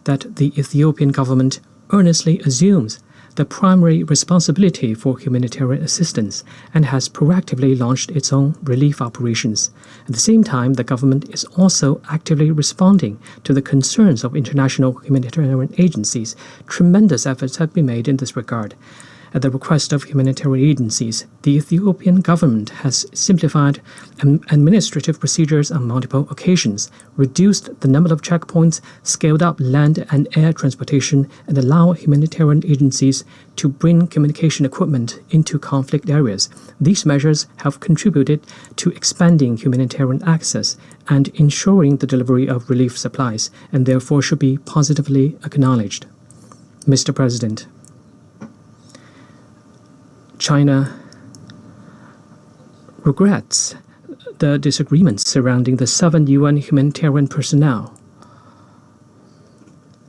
that the Ethiopian government earnestly assumes the primary responsibility for humanitarian assistance and has proactively launched its own relief operations. At the same time, the government is also actively responding to the concerns of international humanitarian agencies. Tremendous efforts have been made in this regard. At the request of humanitarian agencies, the Ethiopian government has simplified administrative procedures on multiple occasions, reduced the number of checkpoints, scaled up land and air transportation, and allowed humanitarian agencies to bring communication equipment into conflict areas. These measures have contributed to expanding humanitarian access and ensuring the delivery of relief supplies, and therefore should be positively acknowledged. Mr. President, China regrets the disagreements surrounding the 7 UN humanitarian personnel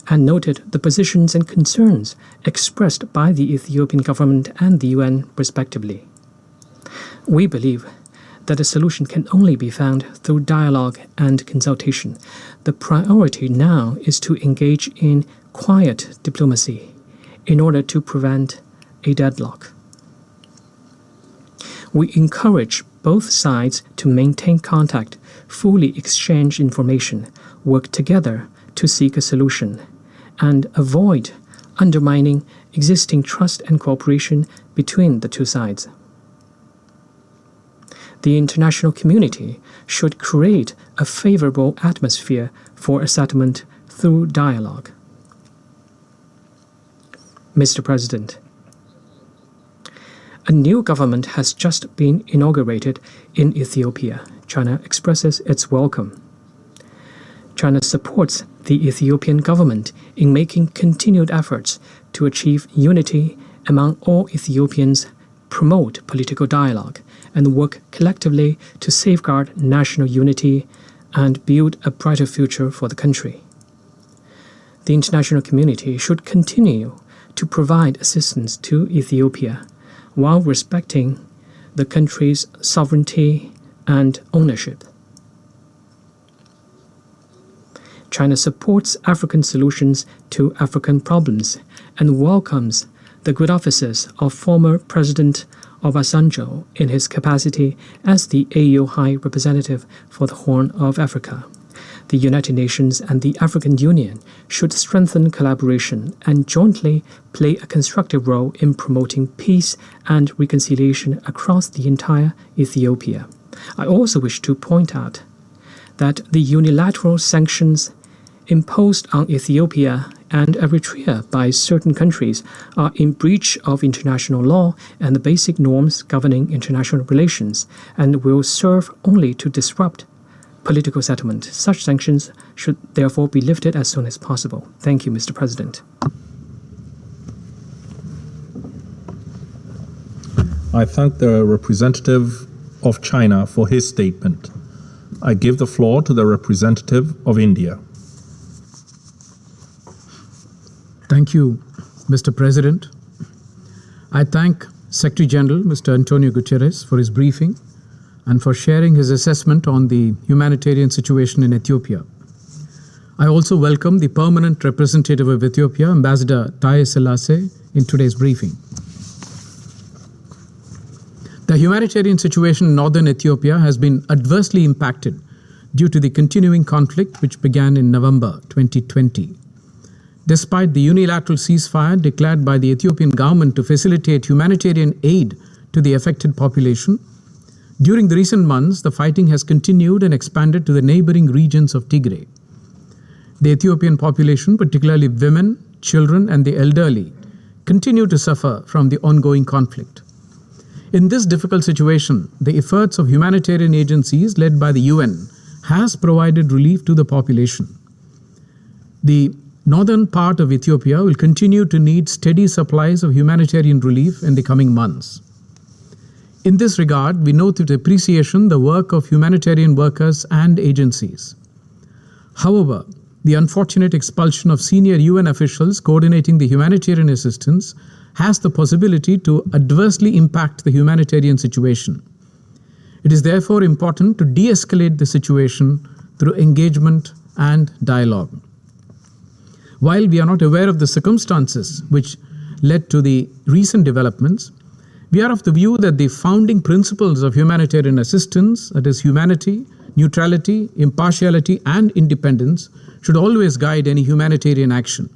and noted the positions and concerns expressed by the Ethiopian government and the UN respectively. We believe that a solution can only be found through dialogue and consultation. The priority now is to engage in quiet diplomacy in order to prevent a deadlock. We encourage both sides to maintain contact, fully exchange information, work together to seek a solution, and avoid undermining existing trust and cooperation between the two sides. The international community should create a favorable atmosphere for a settlement through dialogue. Mr. President, a new government has just been inaugurated in Ethiopia. China expresses its welcome. China supports the Ethiopian government in making continued efforts to achieve unity among all Ethiopians, promote political dialogue, and work collectively to safeguard national unity and build a brighter future for the country. The international community should continue to provide assistance to Ethiopia while respecting the country's sovereignty and ownership. China supports African solutions to African problems and welcomes the good offices of former President Obasanjo in his capacity as the AU High Representative for the Horn of Africa. The United Nations and the African Union should strengthen collaboration and jointly play a constructive role in promoting peace and reconciliation across the entire Ethiopia. I also wish to point out that the unilateral sanctions imposed on Ethiopia and Eritrea by certain countries are in breach of international law and the basic norms governing international relations and will serve only to disrupt political settlement. Such sanctions should therefore be lifted as soon as possible. Thank you, Mr. President. I thank the representative of China for his statement. I give the floor to the representative of India. Thank you, Mr. President. I thank Secretary General, Mr. Antonio Guterres, for his briefing and for sharing his assessment on the humanitarian situation in Ethiopia. I also welcome the permanent representative of Ethiopia, Ambassador Taye Selassie, in today's briefing. The humanitarian situation in northern Ethiopia has been adversely impacted due to the continuing conflict which began in November 2020. Despite the unilateral ceasefire declared by the Ethiopian government to facilitate humanitarian aid to the affected population, during the recent months, the fighting has continued and expanded to the neighboring regions of Tigray. The Ethiopian population, particularly women, children, and the elderly, continue to suffer from the ongoing conflict. In this difficult situation, the efforts of humanitarian agencies led by the UN has provided relief to the population. The northern part of Ethiopia will continue to need steady supplies of humanitarian relief in the coming months. In this regard, we note with appreciation the work of humanitarian workers and agencies. However, the unfortunate expulsion of senior UN officials coordinating the humanitarian assistance has the possibility to adversely impact the humanitarian situation. It is therefore important to de-escalate the situation through engagement and dialogue. While we are not aware of the circumstances which led to the recent developments, we are of the view that the founding principles of humanitarian assistance, that is humanity, neutrality, impartiality, and independence, should always guide any humanitarian action.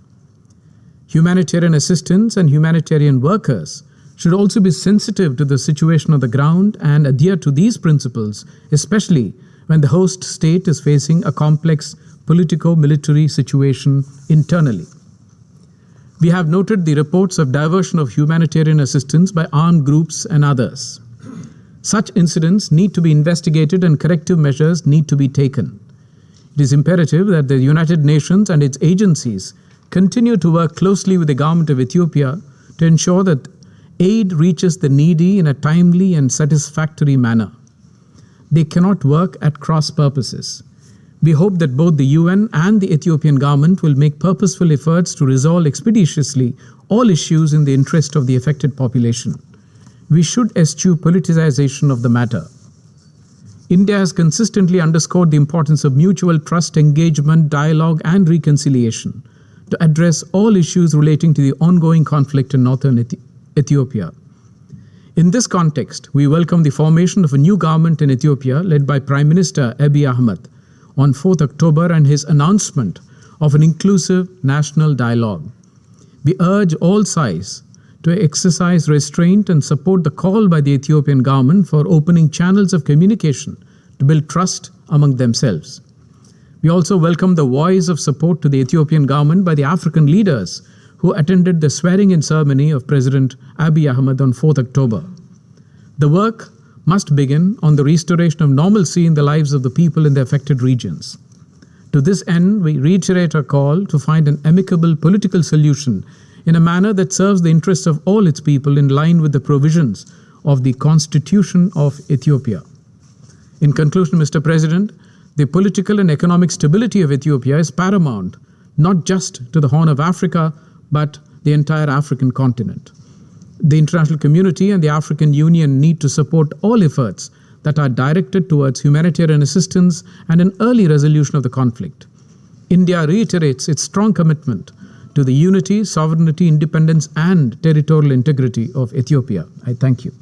Humanitarian assistance and humanitarian workers should also be sensitive to the situation on the ground and adhere to these principles, especially when the host state is facing a complex politico-military situation internally. We have noted the reports of diversion of humanitarian assistance by armed groups and others. Such incidents need to be investigated and corrective measures need to be taken. It is imperative that the United Nations and its agencies continue to work closely with the government of Ethiopia to ensure that aid reaches the needy in a timely and satisfactory manner. They cannot work at cross purposes. We hope that both the UN and the Ethiopian government will make purposeful efforts to resolve expeditiously all issues in the interest of the affected population. We should eschew politicization of the matter. India has consistently underscored the importance of mutual trust, engagement, dialogue, and reconciliation to address all issues relating to the ongoing conflict in northern Ethiopia. In this context, we welcome the formation of a new government in Ethiopia led by Prime Minister Abiy Ahmed on 4th October and his announcement of an inclusive national dialogue. We urge all sides to exercise restraint and support the call by the Ethiopian government for opening channels of communication to build trust among themselves. We also welcome the voice of support to the Ethiopian government by the African leaders who attended the swearing-in ceremony of President Abiy Ahmed on 4th October. The work must begin on the restoration of normalcy in the lives of the people in the affected regions. To this end, we reiterate our call to find an amicable political solution in a manner that serves the interests of all its people in line with the provisions of the Constitution of Ethiopia. In conclusion, Mr. President, the political and economic stability of Ethiopia is paramount, not just to the Horn of Africa, but the entire African continent. The international community and the African Union need to support all efforts that are directed towards humanitarian assistance and an early resolution of the conflict. India reiterates its strong commitment to the unity, sovereignty, independence, and territorial integrity of Ethiopia. I thank you.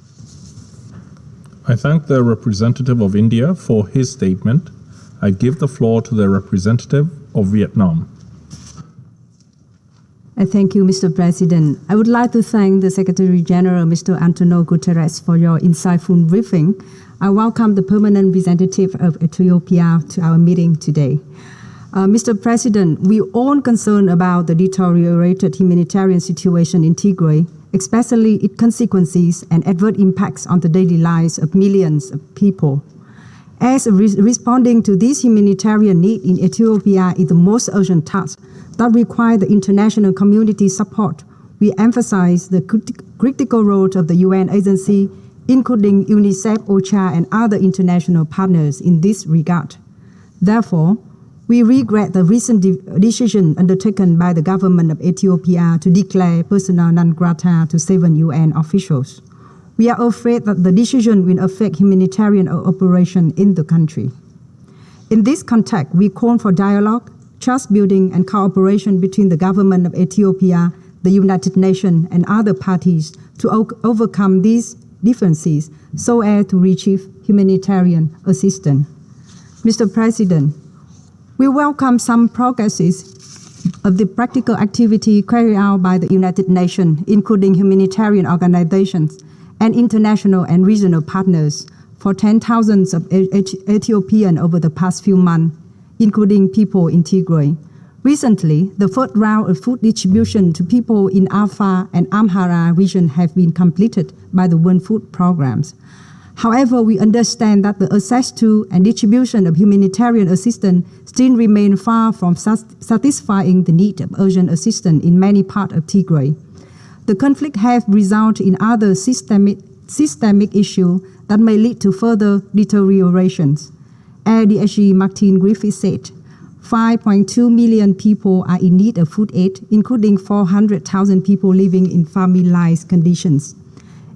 I thank the representative of India for his statement. I give the floor to the representative of Vietnam. Thank you, Mr. President. I would like to thank the Secretary General, Mr. Antonio Guterres, for your insightful briefing. I welcome the permanent representative of Ethiopia to our meeting today. Mr. President, we all concerned about the deteriorated humanitarian situation in Tigray, especially its consequences and adverse impacts on the daily lives of millions of people. As responding to this humanitarian need in Ethiopia is the most urgent task that requires the international community support, we emphasize the critical role of the UN agency, including UNICEF, OCHA, and other international partners in this regard. Therefore, we regret the recent decision undertaken by the government of Ethiopia to declare persona non grata to 7 UN officials. We are afraid that the decision will affect humanitarian operations in the country. In this context, we call for dialogue, trust building, and cooperation between the government of Ethiopia, the United Nations, and other parties to overcome these differences so as to achieve humanitarian assistance. Mr. President, we welcome some progresses of the practical activity carried out by the United Nations, including humanitarian organizations and international and regional partners, for 10,000s of Ethiopians over the past few months, including people in Tigray. Recently, the first round of food distribution to people in Afar and Amhara region have been completed by the World Food Programs. However, we understand that the access to and distribution of humanitarian assistance still remain far from satisfying the need of urgent assistance in many parts of Tigray. The conflict has resulted in other systemic issues that may lead to further deteriorations. ADHG Martin Griffith said, 5.2 million people are in need of food aid, including 400,000 people living in famine-like conditions.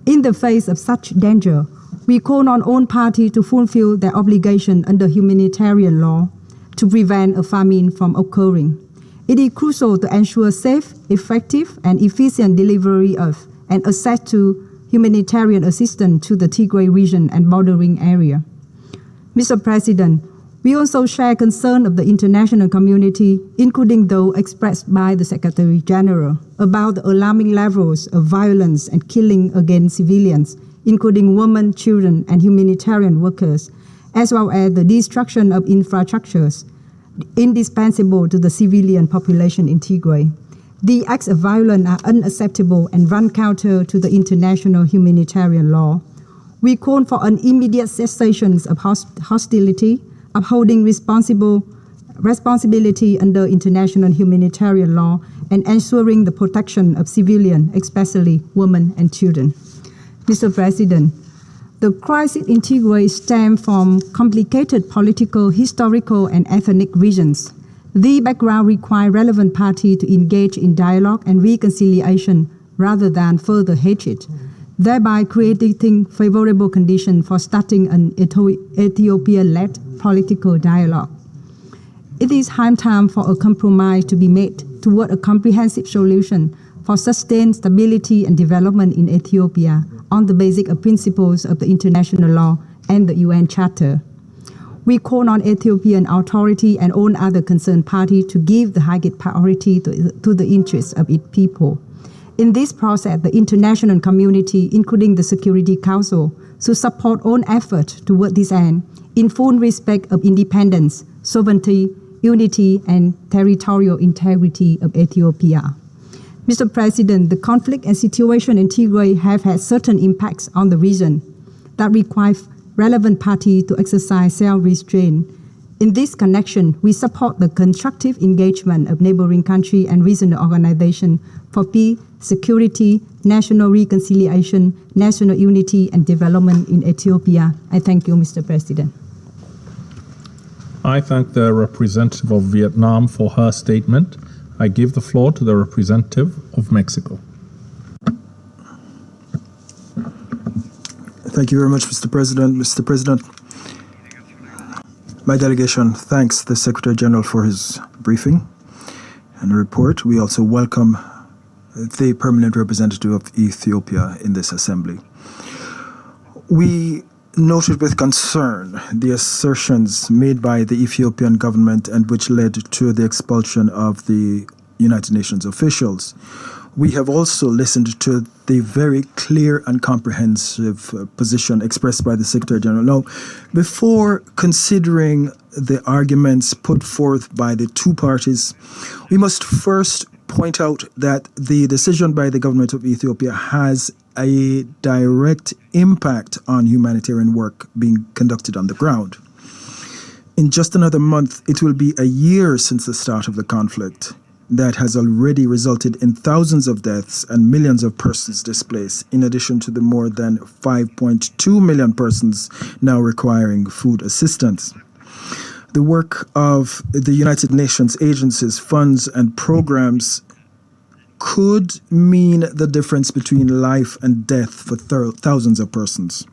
In the face of such danger, we call on all parties to fulfill their obligation under humanitarian law to prevent a famine from occurring. It is crucial to ensure safe, effective, and efficient delivery of and access to humanitarian assistance to the Tigray region and bordering area. Mr. President, we also share concern of the international community, including those expressed by the Secretary General, about the alarming levels of violence and killing against civilians, including women, children, and humanitarian workers, as well as the destruction of infrastructures indispensable to the civilian population in Tigray. The acts of violence are unacceptable and run counter to the international humanitarian law. We call for an immediate cessation of hostility, upholding responsibility under international humanitarian law, and ensuring the protection of civilians, especially women and children. Mr. President, the crisis in Tigray stems from complicated political, historical, and ethnic reasons. The background requires relevant parties to engage in dialogue and reconciliation rather than further hatred, thereby creating favorable conditions for starting an Ethiopia-led political dialogue. It is high time for a compromise to be made toward a comprehensive solution for sustained stability and development in Ethiopia on the basis of principles of the international law and the UN Charter. We call on Ethiopian authority and all other concerned parties to give the highest priority to the interests of its people. In this process, the international community, including the Security Council, should support all efforts toward this end in full respect of independence, sovereignty, unity, and territorial integrity of Ethiopia. Mr. President, the conflict and situation in Tigray have had certain impacts on the region that require relevant parties to exercise self-restraint. In this connection, we support the constructive engagement of neighboring countries and regional organizations for peace, security, national reconciliation, national unity, and development in Ethiopia. I thank you, Mr. President. I thank the representative of Vietnam for her statement. I give the floor to the representative of Mexico. Thank you very much, Mr. President. Mr. President, my delegation thanks the Secretary General for his briefing and report. We also welcome the permanent representative of Ethiopia in this assembly. We noted with concern the assertions made by the Ethiopian government and which led to the expulsion of the United Nations officials. We have also listened to the very clear and comprehensive position expressed by the Secretary General. Now, before considering the arguments put forth by the two parties, we must first point out that the decision by the government of Ethiopia has a direct impact on humanitarian work being conducted on the ground. In just another month, it will be a year since the start of the conflict that has already resulted in thousands of deaths and millions of persons displaced, in addition to the more than 5.2 million persons now requiring food assistance. The work of the United Nations agencies, funds, and programs could mean the difference between life and death for thousands of persons.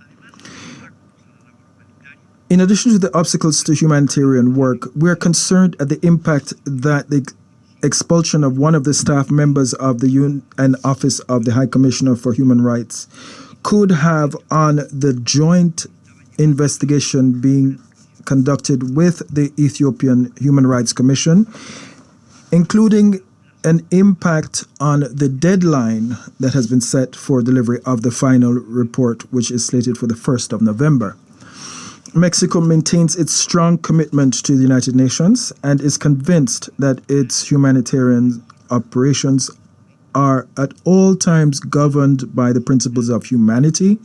In addition to the obstacles to humanitarian work, we are concerned at the impact that the expulsion of one of the staff members of the UN Office of the High Commissioner for Human Rights could have on the joint investigation being conducted with the Ethiopian Human Rights Commission, including an impact on the deadline that has been set for delivery of the final report, which is slated for the 1st of November. Mexico maintains its strong commitment to the United Nations and is convinced that its humanitarian operations are at all times governed by the principles of humanity,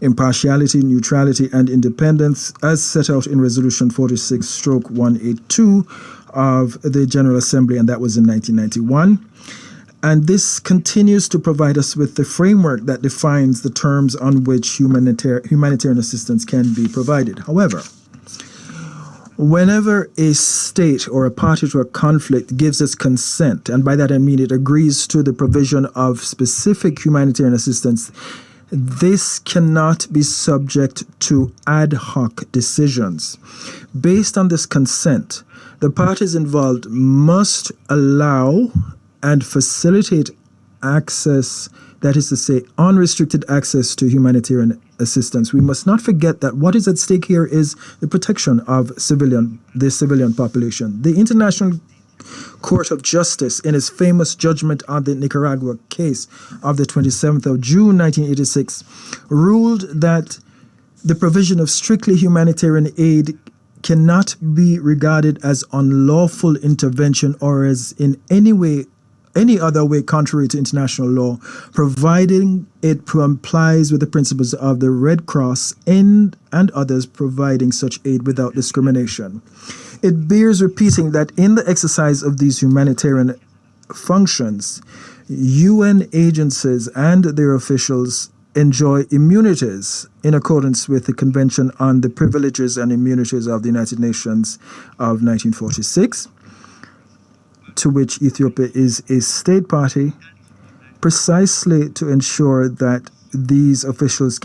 impartiality, neutrality, and independence, as set out in Resolution 46/182 of the General Assembly, and that was in 1991. And this continues to provide us with the framework that defines the terms on which humanitarian assistance can be provided. However, whenever a state or a party to a conflict gives its consent, and by that I mean it agrees to the provision of specific humanitarian assistance, this cannot be subject to ad hoc decisions. Based on this consent, the parties involved must allow and facilitate access, that is to say, unrestricted access to humanitarian assistance. We must not forget that what is at stake here is the protection of the civilian population. The International Court of Justice, in its famous judgment on the Nicaragua case of the 27th of June 1986, ruled that the provision of strictly humanitarian aid cannot be regarded as unlawful intervention or as in any other way contrary to international law, providing it complies with the principles of the Red Cross and others providing such aid without discrimination. It bears repeating that in the exercise of these humanitarian functions, UN agencies and their officials enjoy immunities in accordance with the Convention on the Privileges and Immunities of the United Nations of 1946, to which Ethiopia is a state party, precisely to ensure that these officials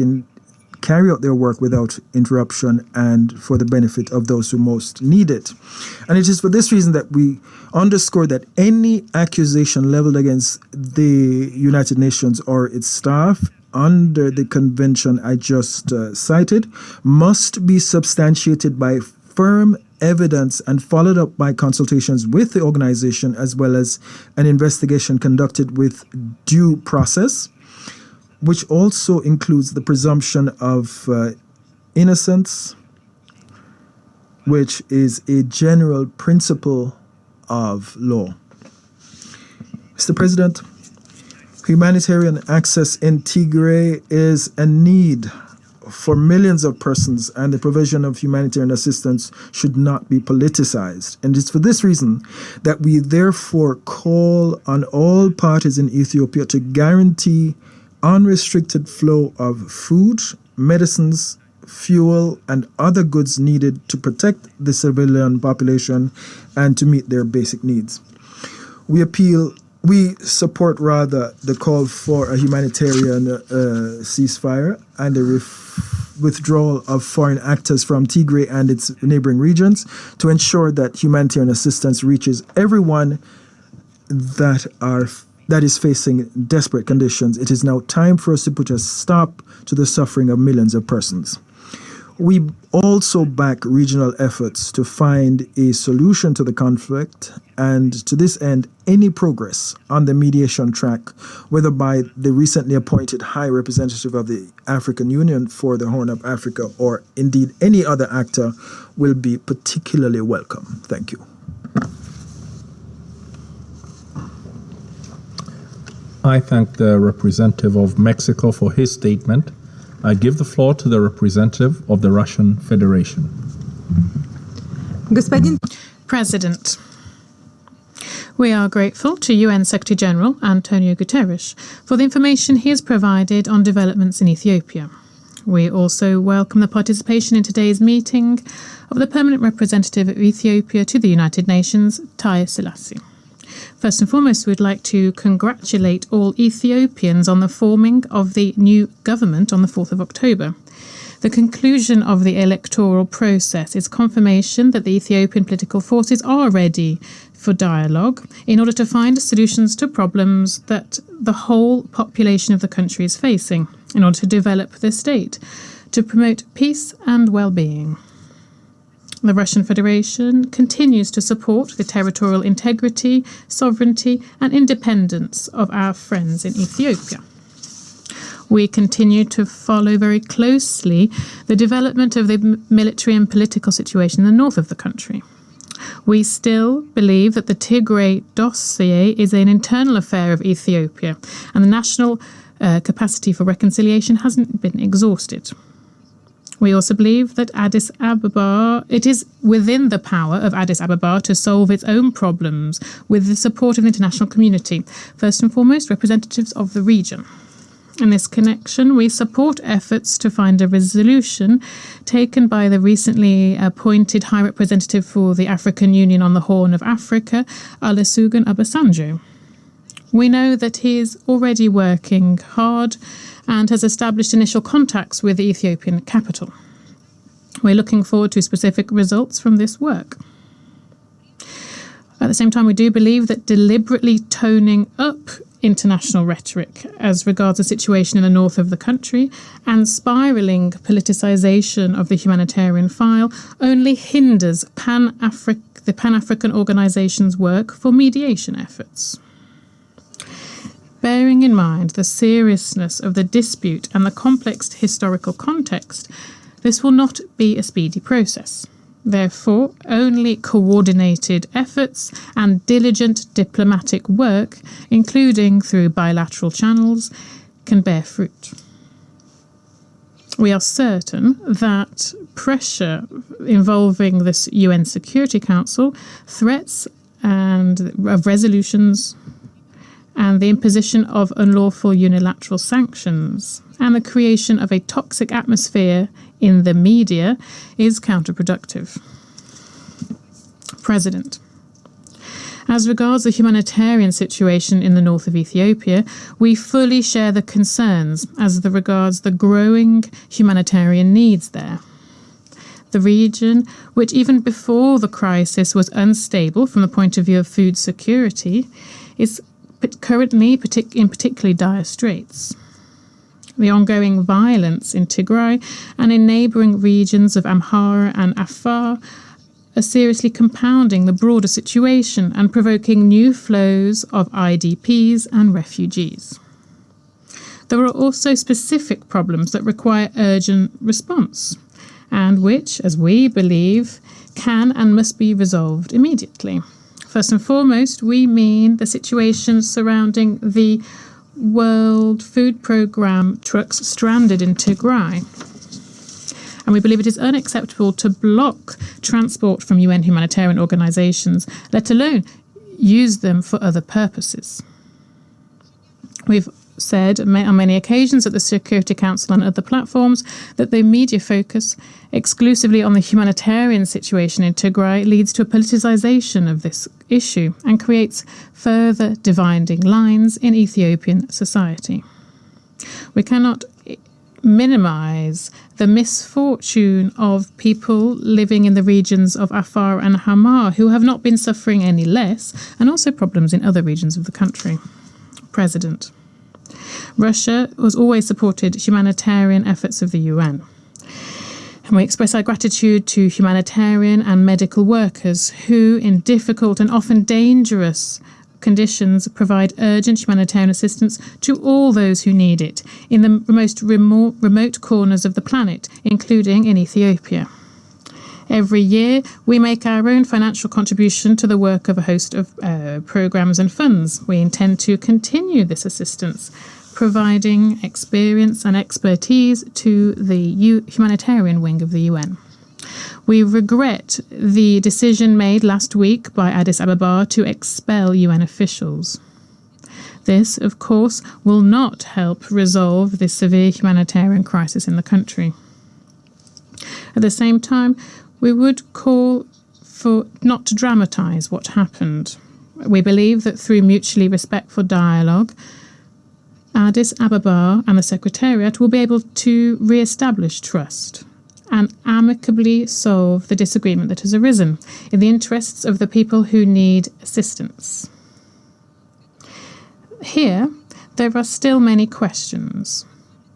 carry out their work without interruption and for the benefit of those who most need it. And it is for this reason that we underscore that any accusation leveled against the United Nations or its staff under the convention I just cited must be substantiated by firm evidence and followed up by consultations with the organization, as well as an investigation conducted with due process, which also includes the presumption of innocence, which is a general principle of law. Mr. President, humanitarian access in Tigray is a need for millions of persons, and the provision of humanitarian assistance should not be politicized. And it's for this reason that we therefore call on all parties in Ethiopia to guarantee unrestricted flow of food, medicines, fuel, and other goods needed to protect the civilian population and to meet their basic needs. We support rather the call for a humanitarian ceasefire and the withdrawal of foreign actors from Tigray and its neighboring regions to ensure that humanitarian assistance reaches everyone that is facing desperate conditions. It is now time for us to put a stop to the suffering of millions of persons. We also back regional efforts to find a solution to the conflict, and to this end, any progress on the mediation track, whether by the recently appointed High Representative of the African Union for the Horn of Africa or indeed any other actor, will be particularly welcome. Thank you. I thank the representative of Mexico for his statement. I give the floor to the representative of the Russian Federation. President, we are grateful to UN Secretary General Antonio Guterres for the information he has provided on developments in Ethiopia. We also welcome the participation in today's meeting of the Permanent Representative of Ethiopia to the United Nations, Haile Selassie. First and foremost, we'd like to congratulate all Ethiopians on the forming of the new government on the 4th of October. The conclusion of the electoral process is confirmation that the Ethiopian political forces are ready for dialogue in order to find solutions to problems that the whole population of the country is facing, in order to develop the state, to promote peace and well-being. The Russian Federation continues to support the territorial integrity, sovereignty, and independence of our friends in Ethiopia. We continue to follow very closely the development of the military and political situation in the north of the country. We still believe that the Tigray dossier is an internal affair of Ethiopia, and the national capacity for reconciliation hasn't been exhausted. We also believe that it is within the power of Addis Ababa to solve its own problems with the support of the international community, first and foremost representatives of the region. In this connection, we support efforts to find a resolution taken by the recently appointed High Representative for the African Union on the Horn of Africa, Olusegun Obasanjo. We know that he is already working hard and has established initial contacts with the Ethiopian capital. We're looking forward to specific results from this work. At the same time, we do believe that deliberately toning up international rhetoric as regards the situation in the north of the country and spiralling politicization of the humanitarian file only hinders the Pan-African organization's work for mediation efforts. Bearing in mind the seriousness of the dispute and the complex historical context, this will not be a speedy process. Therefore, only coordinated efforts and diligent diplomatic work, including through bilateral channels, can bear fruit. We are certain that pressure involving this UN Security Council, threats of resolutions, and the imposition of unlawful unilateral sanctions, and the creation of a toxic atmosphere in the media is counterproductive. President, As regards the humanitarian situation in the north of Ethiopia, we fully share the concerns as regards the growing humanitarian needs there. The region, which even before the crisis was unstable from the point of view of food security, is currently in particularly dire straits. The ongoing violence in Tigray and in neighbouring regions of Amhara and Afar are seriously compounding the broader situation and provoking new flows of IDPs and refugees. There are also specific problems that require urgent response, and which, as we believe, can and must be resolved immediately. First and foremost, we mean the situation surrounding the World Food Programme trucks stranded in Tigray. And we believe it is unacceptable to block transport from UN humanitarian organisations, let alone use them for other purposes. We've said on many occasions at the Security Council and other platforms that the media focus exclusively on the humanitarian situation in Tigray leads to a politicisation of this issue and creates further dividing lines in Ethiopian society. We cannot minimise the misfortune of people living in the regions of Afar and Hamar who have not been suffering any less, and also problems in other regions of the country. President, Russia has always supported humanitarian efforts of the UN. And we express our gratitude to humanitarian and medical workers who, in difficult and often dangerous conditions, provide urgent humanitarian assistance to all those who need it in the most remote corners of the planet, including in Ethiopia. Every year, we make our own financial contribution to the work of a host of programmes and funds. We intend to continue this assistance, providing experience and expertise to the humanitarian wing of the UN. We regret the decision made last week by Addis Ababa to expel UN officials. This, of course, will not help resolve the severe humanitarian crisis in the country. At the same time, we would call for not to dramatise what happened. We believe that through mutually respectful dialogue, Addis Ababa and the Secretariat will be able to re-establish trust and amicably solve the disagreement that has arisen in the interests of the people who need assistance. Here, there are still many questions,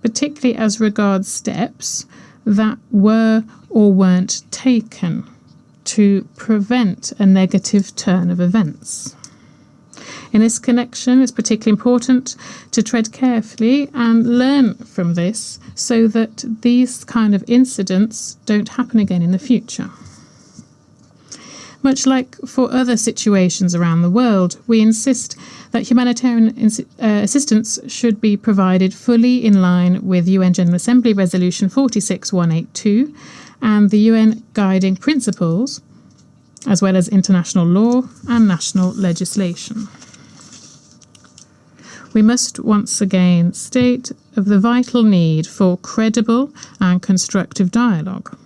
particularly as regards steps that were or weren't taken to prevent a negative turn of events. In this connection, it's particularly important to tread carefully and learn from this so that these kind of incidents don't happen again in the future. Much like for other situations around the world, we insist that humanitarian assistance should be provided fully in line with UN General Assembly Resolution 46182 and the UN guiding principles, as well as international law and national legislation. We must once again state of the vital need for credible and constructive dialogue,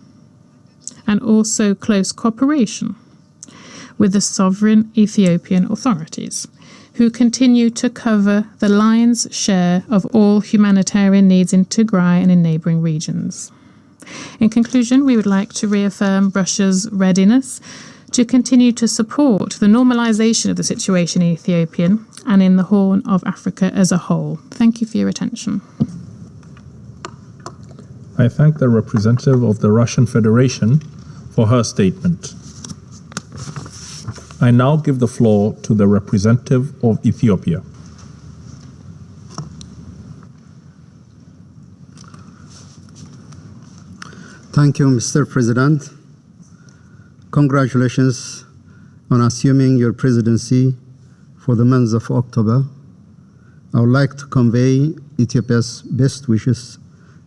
and also close cooperation with the sovereign Ethiopian authorities, who continue to cover the lion's share of all humanitarian needs in Tigray and in neighbouring regions. In conclusion, we would like to reaffirm Russia's readiness to continue to support the normalisation of the situation in Ethiopia and in the Horn of Africa as a whole. Thank you for your attention. I thank the representative of the Russian Federation for her statement. I now give the floor to the representative of Ethiopia. Thank you, Mr. President. Congratulations on assuming your presidency for the month of October. I would like to convey Ethiopia's best wishes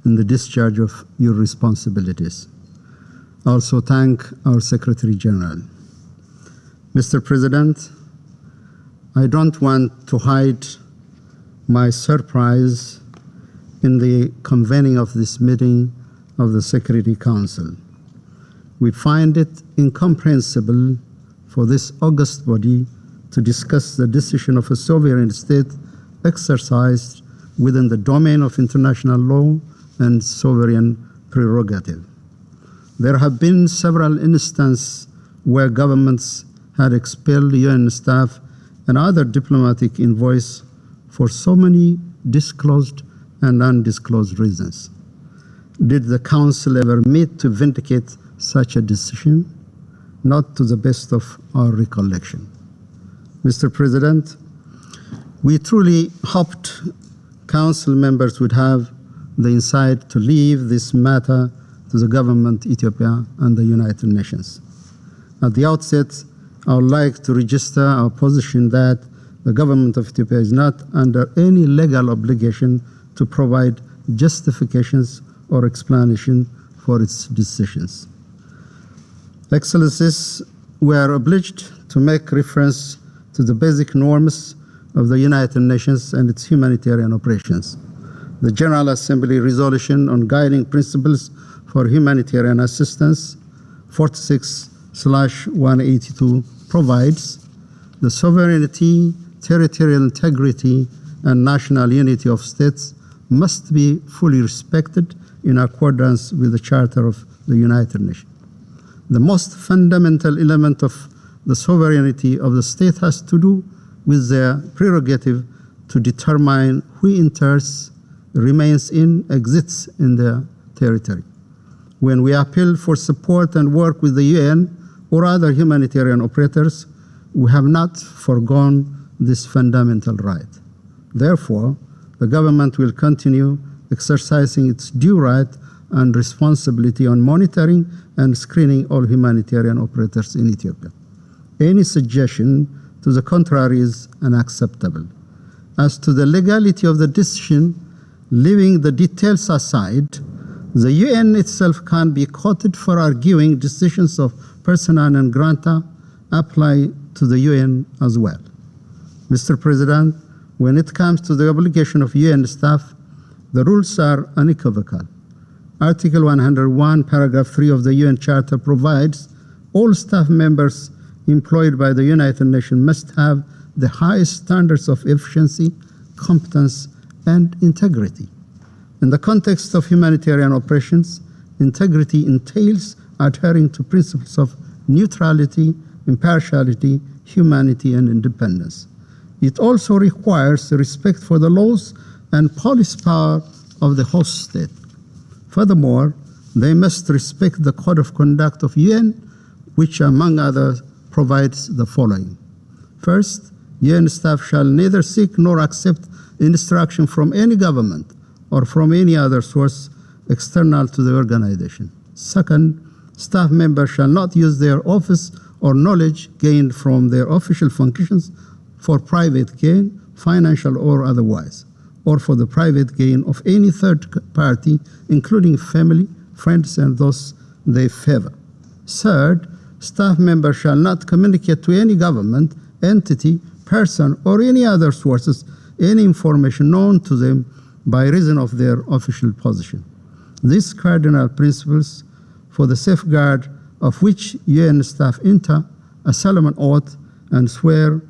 in the discharge of your responsibilities. I also thank our Secretary General. Mr. President, I don't want to hide my surprise in the convening of this meeting of the Security Council. We find it incomprehensible for this august body to to discuss the decision of a sovereign state exercised within the domain of international law and sovereign prerogative. There have been several instances where governments had expelled UN staff and other diplomatic envoys for so many disclosed and undisclosed reasons. Did the Council ever meet to vindicate such a decision? Not to the best of our recollection. Mr. President, we truly hoped Council members would have the insight to leave this matter to the government of Ethiopia and the United Nations. At the outset, I would like to register our position that the government of Ethiopia is not under any legal obligation to provide justifications or explanation for its decisions. Excellencies, we are obliged to make reference to the basic norms of the United Nations and its humanitarian operations. The General Assembly resolution on guiding principles for humanitarian assistance 46/182 provides the sovereignty, territorial integrity, and national unity of states must be fully respected in accordance with the Charter of the United Nations. The most fundamental element of the sovereignty of the state has to do with their prerogative to determine who enters, remains in, exists in their territory. When we appeal for support and work with the UN or other humanitarian operators, we have not forgone this fundamental right. Therefore, the government will continue exercising its due right and responsibility on monitoring and screening all humanitarian operators in Ethiopia. Any suggestion to the contrary is unacceptable. As to the legality of the decision, leaving the details aside, the UN itself can be quoted for arguing decisions of persona non grata apply to the UN as well. Mr. President, when it comes to the obligation of UN staff, the rules are unequivocal. Article 101, paragraph 3 of the UN Charter provides all staff members employed by the United Nations must have the highest standards of efficiency, competence, and integrity. In the context of humanitarian operations, integrity entails adhering to principles of neutrality, impartiality, humanity, and independence. It also requires respect for the laws and police power of the host state. Furthermore, they must respect the Code of Conduct of UN, which, among others, provides the following. First, UN staff shall neither seek nor accept instruction from any government or from any other source external to the organization. Second, staff members shall not use their office or knowledge gained from their official functions for private gain, financial or otherwise, or for the private gain of any third party, including family, friends, and those they favor. Third, staff members shall not communicate to any government, entity, person, or any other sources any information known to them by reason of their official position. These cardinal principles, for the safeguard of which UN staff enter a solemn oath and swear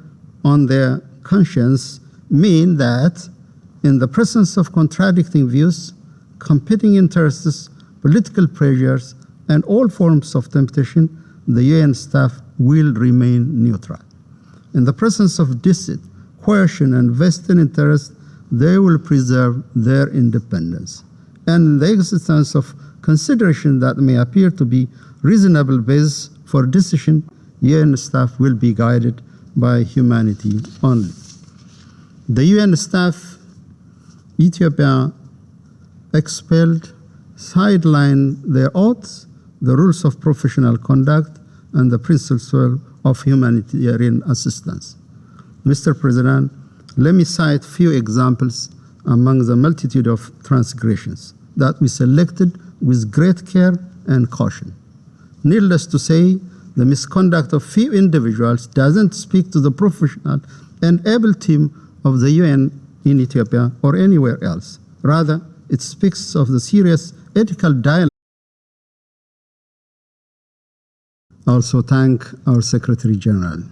on their conscience, mean that in the presence of contradicting views, competing interests, political pressures, and all forms of temptation, the UN staff will remain neutral. In the presence of deceit, coercion, and vested interest, they will preserve their independence. And in the existence of consideration that may appear to be reasonable basis for decision, UN staff will be guided by humanity only. The UN staff, Ethiopia expelled, sidelined their oaths, the rules of professional conduct, and the principles of humanitarian assistance. Mr. President, let me cite few examples among the multitude of transgressions that we selected with great care and caution. Needless to say, the misconduct of few individuals doesn't speak to the professional and able team of the UN in Ethiopia or anywhere else. Rather, it speaks of the serious ethical dialogue. I also thank our Secretary General.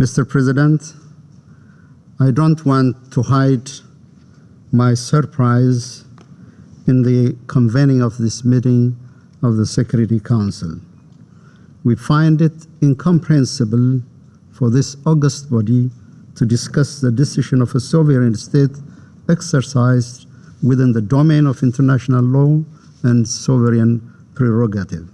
Mr. President, I don't want to hide my surprise in the convening of this meeting of the Security Council. We find it incomprehensible for this august body to discuss the decision of a sovereign state exercised within the domain of international law and sovereign prerogative.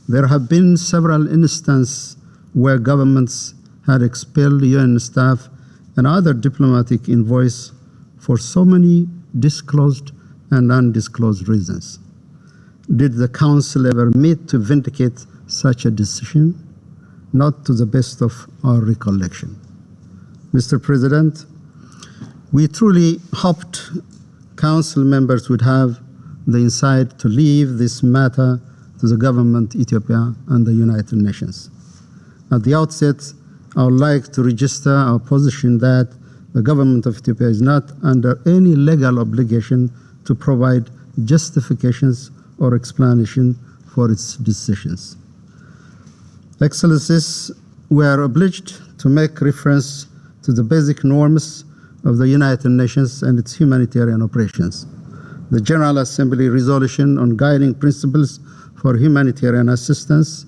There have been several instances where governments had expelled UN staff and other diplomatic envoys for so many disclosed and undisclosed reasons. Did the Council ever meet to vindicate such a decision? Not to the best of our recollection. Mr. President, we truly hoped Council members would have the insight to leave this matter to the government of Ethiopia and the United Nations. At the outset, I would like to register our position that the government of Ethiopia is not under any legal obligation to provide justifications or explanation for its decisions. Excellencies, we are obliged to make reference to the basic norms of the United Nations and its humanitarian operations. The General Assembly resolution on guiding principles for humanitarian assistance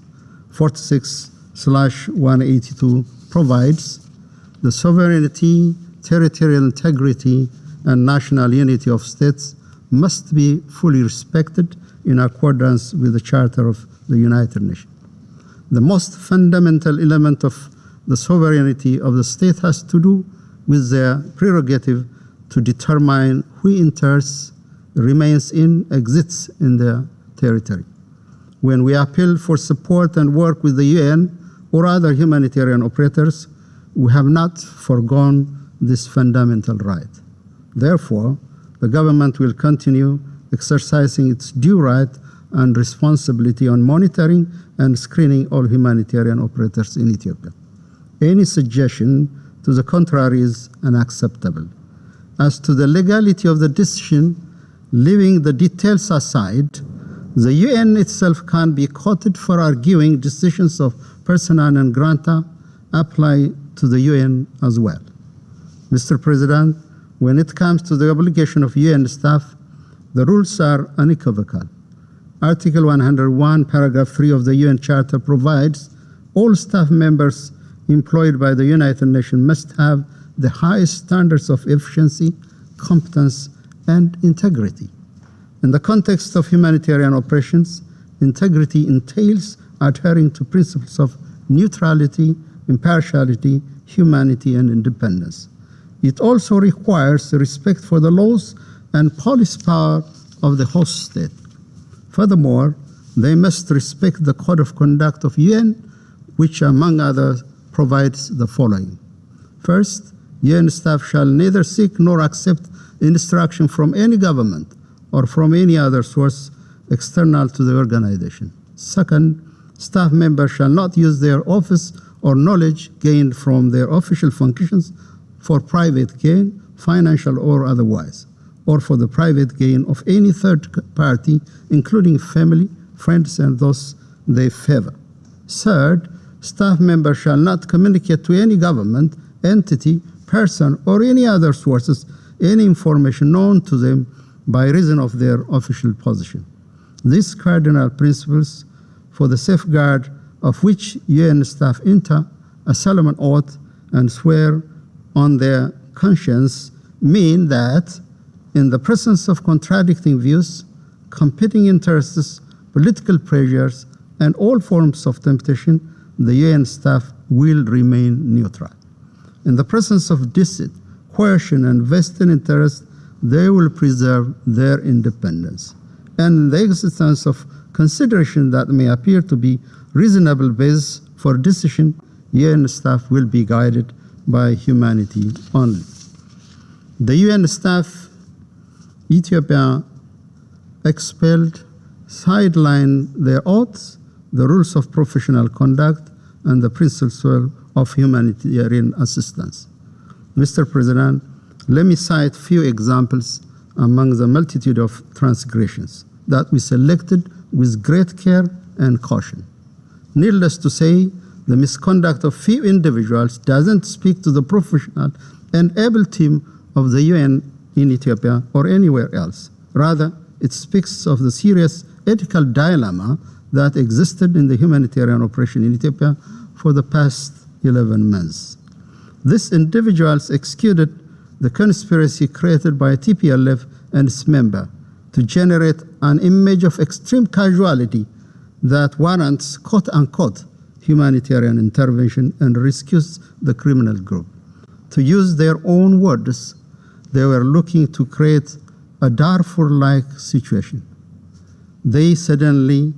46/182 provides the sovereignty, territorial integrity, and national unity of states must be fully respected in accordance with the Charter of the United Nations. The most fundamental element of the sovereignty of the state has to do with their prerogative to determine who enters, remains in, exists in their territory. When we appeal for support and work with the UN or other humanitarian operators, we have not forgone this fundamental right. Therefore, the government will continue exercising its due right and responsibility on monitoring and screening all humanitarian operators in Ethiopia. Any suggestion to the contrary is unacceptable. As to the legality of the decision, leaving the details aside, the UN itself can be quoted for arguing decisions of persona non grata apply to the UN as well. Mr. President, when it comes to the obligation of UN staff, the rules are unequivocal. Article 101, paragraph 3 of the UN Charter provides all staff members employed by the United Nations must have the highest standards of efficiency, competence, and integrity. In the context of humanitarian operations, integrity entails adhering to principles of neutrality, impartiality, humanity, and independence. It also requires respect for the laws and police power of the host state. Furthermore, they must respect the code of conduct of UN, which, among others, provides the following. First, UN staff shall neither seek nor accept instruction from any government or from any other source external to the organization. Second, staff members shall not use their office or knowledge gained from their official functions for private gain, financial or otherwise, or for the private gain of any third party, including family, friends, and those they favor. Third, staff members shall not communicate to any government, entity, person, or any other sources any information known to them by reason of their official position. These cardinal principles, for the safeguard of which UN staff enter a solemn oath and swear on their conscience, mean that in the presence of contradicting views, competing interests, political pressures, and all forms of temptation, the UN staff will remain neutral. In the presence of deceit, coercion, and vested interest, they will preserve their independence. And in the existence of consideration that may appear to be reasonable basis for decision, UN staff will be guided by humanity only. The UN staff, Ethiopia expelled, sidelined their oaths, the rules of professional conduct, and the principles of humanitarian assistance. Mr. President, let me cite few examples among the multitude of transgressions that we selected with great care and caution. Needless to say, The misconduct of few individuals doesn't speak to the professional and able team of the UN in Ethiopia or anywhere else. Rather, it speaks of the serious ethical dilemma that existed in the humanitarian operation in Ethiopia for the past 11 months. These individuals executed the conspiracy created by TPLF and its member to generate an image of extreme casualty that warrants quote-unquote humanitarian intervention and rescues the criminal group. To use their own words, they were looking to create a Darfur-like situation. They suddenly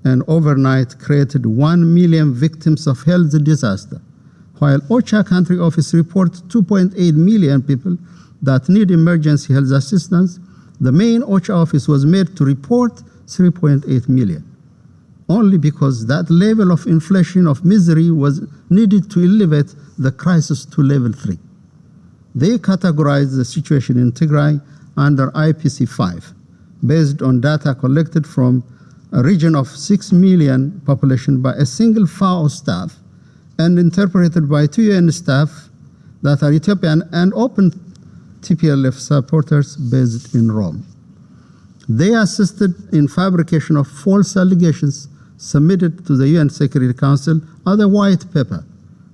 and overnight created 1 million victims of health disaster, while OCHA country office reports 2.8 million people that need emergency health assistance. The main OCHA office was made to report 3.8 million, only because that level of inflation of misery was needed to elevate the crisis to level 3. They categorized the situation in Tigray under IPC 5, based on data collected from a region of 6 million population by a single FAO staff and interpreted by 2 UN staff that are Ethiopian and open TPLF supporters based in Rome. They assisted in fabrication of false allegations submitted to the UN Security Council as a white paper.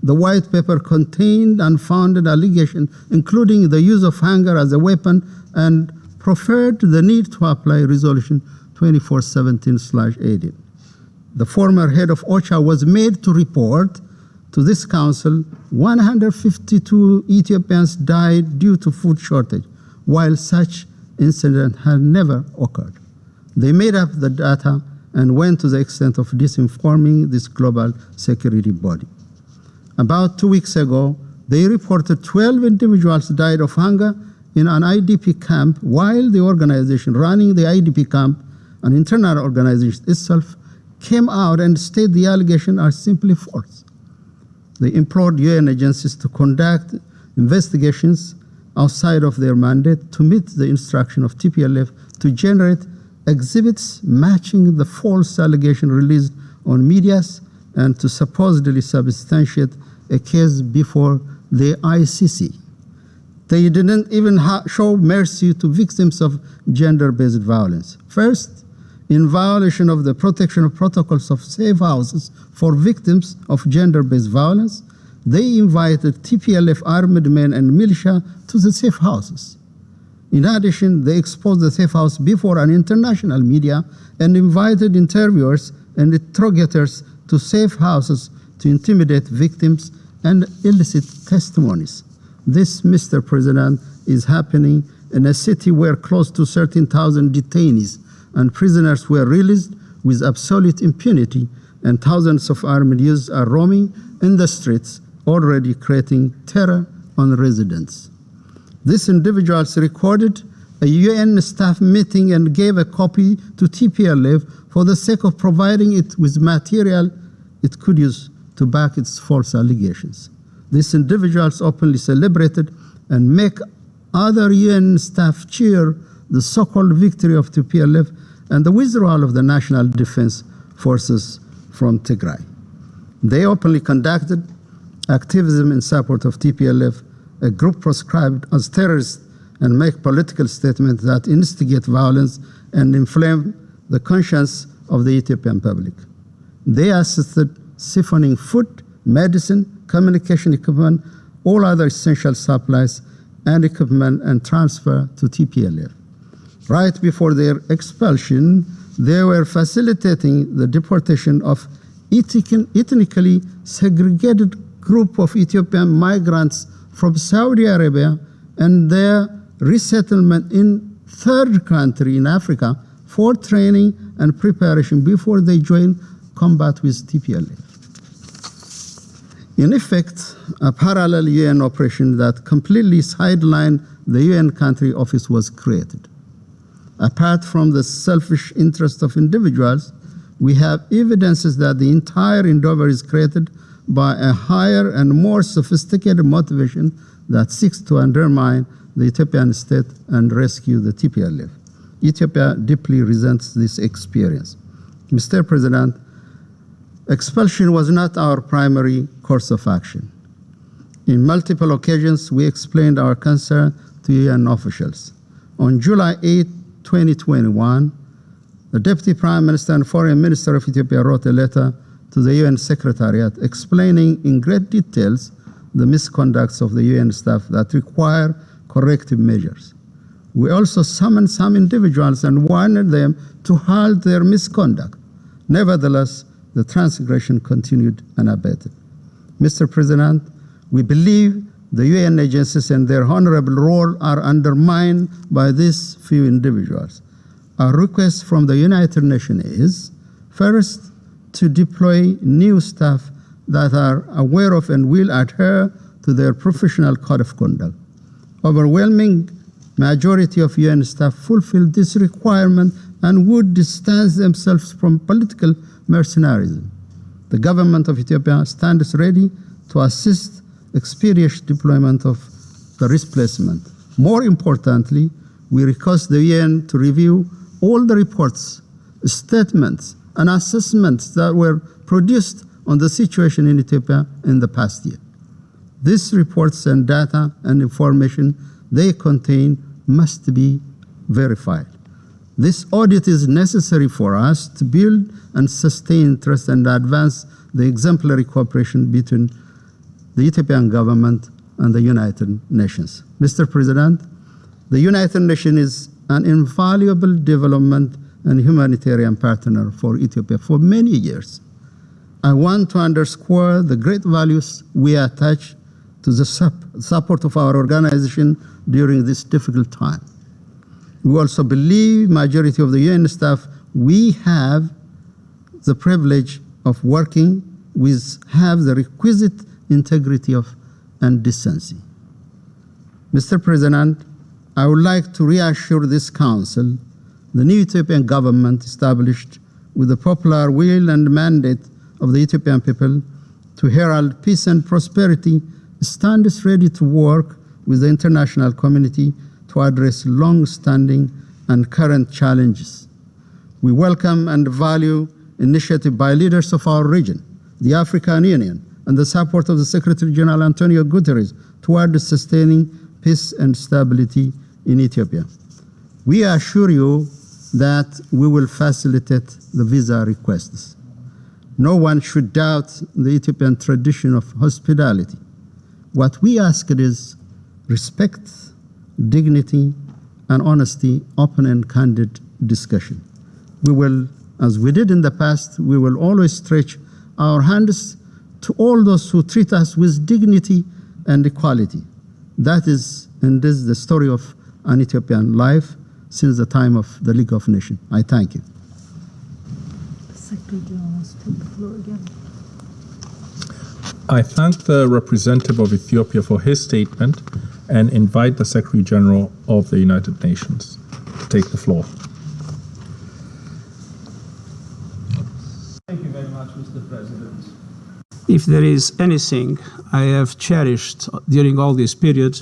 The white paper contained unfounded allegations, including the use of hunger as a weapon, and preferred the need to apply Resolution 2417/18. The former head of OCHA was made to report to this council 152 Ethiopians died due to food shortage, while such incident had never occurred. They made up the data and went to the extent of disinforming this global security body. About 2 weeks ago, they reported 12 individuals died of hunger in an IDP camp, while the organization running the IDP camp, an internal organization itself, came out and stated the allegations are simply false. They implored UN agencies to conduct investigations outside of their mandate to meet the instruction of TPLF to generate exhibits matching the false allegation released on medias and to supposedly substantiate a case before the ICC. They didn't even show mercy to victims of gender-based violence. First, in violation of the protection of protocols of safe houses for victims of gender-based violence, they invited TPLF armed men and militia to the safe houses. In addition, they exposed the safe house before an international media and invited interviewers and interrogators to safe houses to intimidate victims and elicit testimonies. This, Mr. President, is happening in a city where close to 13,000 detainees and prisoners were released with absolute impunity, and thousands of armed youths are roaming in the streets, already creating terror on residents. These individuals recorded a UN staff meeting and gave a copy to TPLF for the sake of providing it with material it could use to back its false allegations. These individuals openly celebrated and make other UN staff cheer the so-called victory of TPLF and the withdrawal of the National Defense Forces from Tigray. They openly conducted activism in support of TPLF, a group proscribed as terrorists, and make political statements that instigate violence and inflame the conscience of the Ethiopian public. They assisted siphoning food, medicine, communication equipment, all other essential supplies and equipment and transfer to TPLF. Right before their expulsion, they were facilitating the deportation of ethnically segregated group of Ethiopian migrants from Saudi Arabia and their resettlement in third country in Africa for training and preparation before they join combat with TPLF. In effect, a parallel UN operation that completely sidelined the UN country office was created. Apart from the selfish interest of individuals, we have evidences that the entire endeavor is created by a higher and more sophisticated motivation that seeks to undermine the Ethiopian state and rescue the TPLF. Ethiopia deeply resents this experience. Mr. President, Expulsion was not our primary course of action. In multiple occasions, we explained our concern to UN officials. On July 8, 2021, the Deputy Prime Minister and Foreign Minister of Ethiopia wrote a letter to the UN Secretariat explaining in great details the misconducts of the UN staff that require corrective measures. We also summoned some individuals and warned them to halt their misconduct. Nevertheless, the transgression continued unabated. Mr. President, we believe the UN agencies and their honorable role are undermined by these few individuals. Our request from the United Nations is, first, to deploy new staff that are aware of and will adhere to their professional code of conduct. Overwhelming majority of UN staff fulfill this requirement and would distance themselves from political mercenarism. The government of Ethiopia stands ready to assist expeditious deployment of the replacement. More importantly, we request the UN to review all the reports, statements, and assessments that were produced on the situation in Ethiopia in the past year. These reports and data and information they contain must be verified. This audit is necessary for us to build and sustain trust and advance the exemplary cooperation between the Ethiopian government and the United Nations. Mr. President, the United Nations is an invaluable development and humanitarian partner for Ethiopia for many years. I want to underscore the great values we attach to the support of our organization during this difficult time. We also believe majority of the UN staff we have the privilege of working with have the requisite integrity and decency. Mr. President, I would like to reassure this Council the new Ethiopian government established with the popular will and mandate of the Ethiopian people to herald peace and prosperity stands ready to work with the international community to address long-standing and current challenges. We welcome and value initiative by leaders of our region, the African Union, and the support of the Secretary General Antonio Guterres toward sustaining peace and stability in Ethiopia. We assure you that we will facilitate the visa requests. No one should doubt the Ethiopian tradition of hospitality. What we ask is respect, dignity, and honesty, open and candid discussion. We will, as we did in the past, we will always stretch our hands to all those who treat us with dignity and equality. That is and is the story of an Ethiopian life since the time of the League of Nations. I thank you. I thank the representative of Ethiopia for his statement and invite the Secretary General of the United Nations to take the floor. Thank you very much, Mr. President. If there is anything I have cherished during all this period,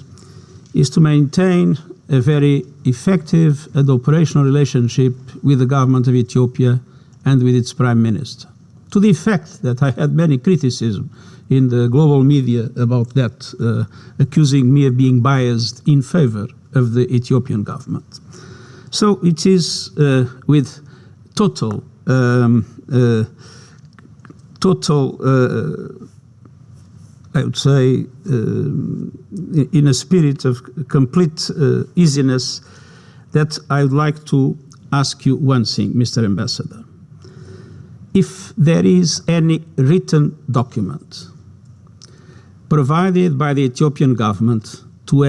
is to maintain a very effective and operational relationship with the government of Ethiopia and with its Prime Minister. To the effect that I had many criticism in the global media about that, accusing me of being biased in favor of the Ethiopian government. So it is with total I would say, in a spirit of complete easiness, that I would like to ask you one thing, Mr. Ambassador. If there is any written document provided by the Ethiopian government to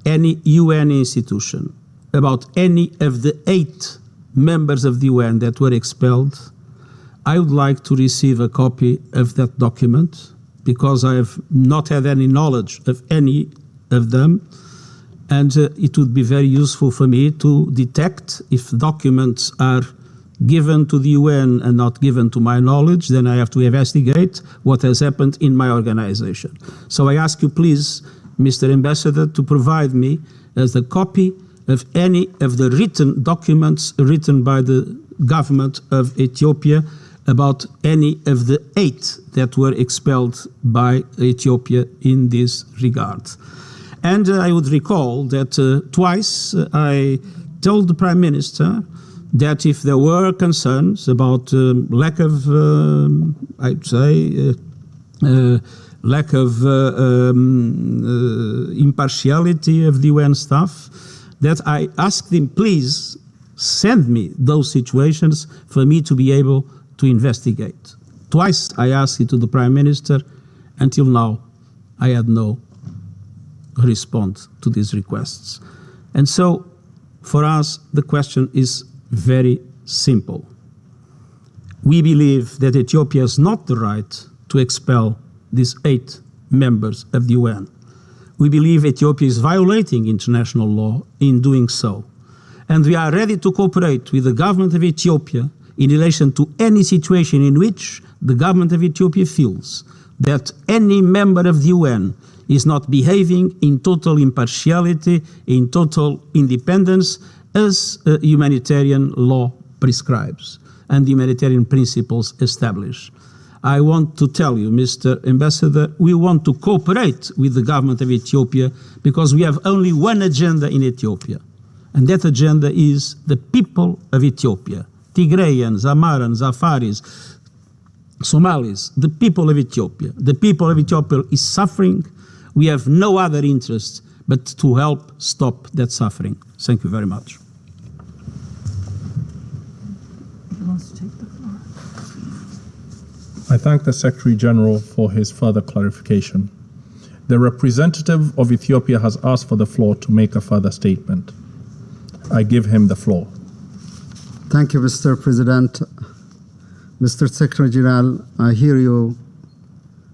any UN institution about any of the 8 members of the UN that were expelled, I would like to receive a copy of that document, because I have not had any knowledge of any of them, and it would be very useful for me to detect if documents are given to the UN and not given to my knowledge. Then I have to investigate what has happened in my organization. So I ask you, please, Mr. Ambassador, to provide me as a copy of any of the written documents written by the government of Ethiopia about any of the 8 that were expelled by Ethiopia in this regard. And I would recall that twice I told the Prime Minister that if there were concerns about lack of, lack of impartiality of the UN staff, that I asked him, please send me those situations for me to be able to investigate. Twice I asked it to the Prime Minister. Until now, I had no response to these requests. And so, for us, the question is very simple. We believe that Ethiopia has not the right to expel these 8 members of the UN. We believe Ethiopia is violating international law in doing so. And we are ready to cooperate with the government of Ethiopia in relation to any situation in which the government of Ethiopia feels that any member of the UN is not behaving in total impartiality, in total independence, as humanitarian law prescribes and humanitarian principles establish. I want to tell you, Mr. Ambassador, we want to cooperate with the government of Ethiopia because we have only one agenda in Ethiopia, and that agenda is the people of Ethiopia. Tigrayans, Amarans, Afaris, Somalis, the people of Ethiopia. The people of Ethiopia is suffering. We have no other interest but to help stop that suffering. Thank you very much. Who wants to take the floor? I thank the Secretary General for his further clarification. The representative of Ethiopia has asked for the floor to make a further statement. I give him the floor. Thank you, Mr. President. Mr. Secretary General, I hear you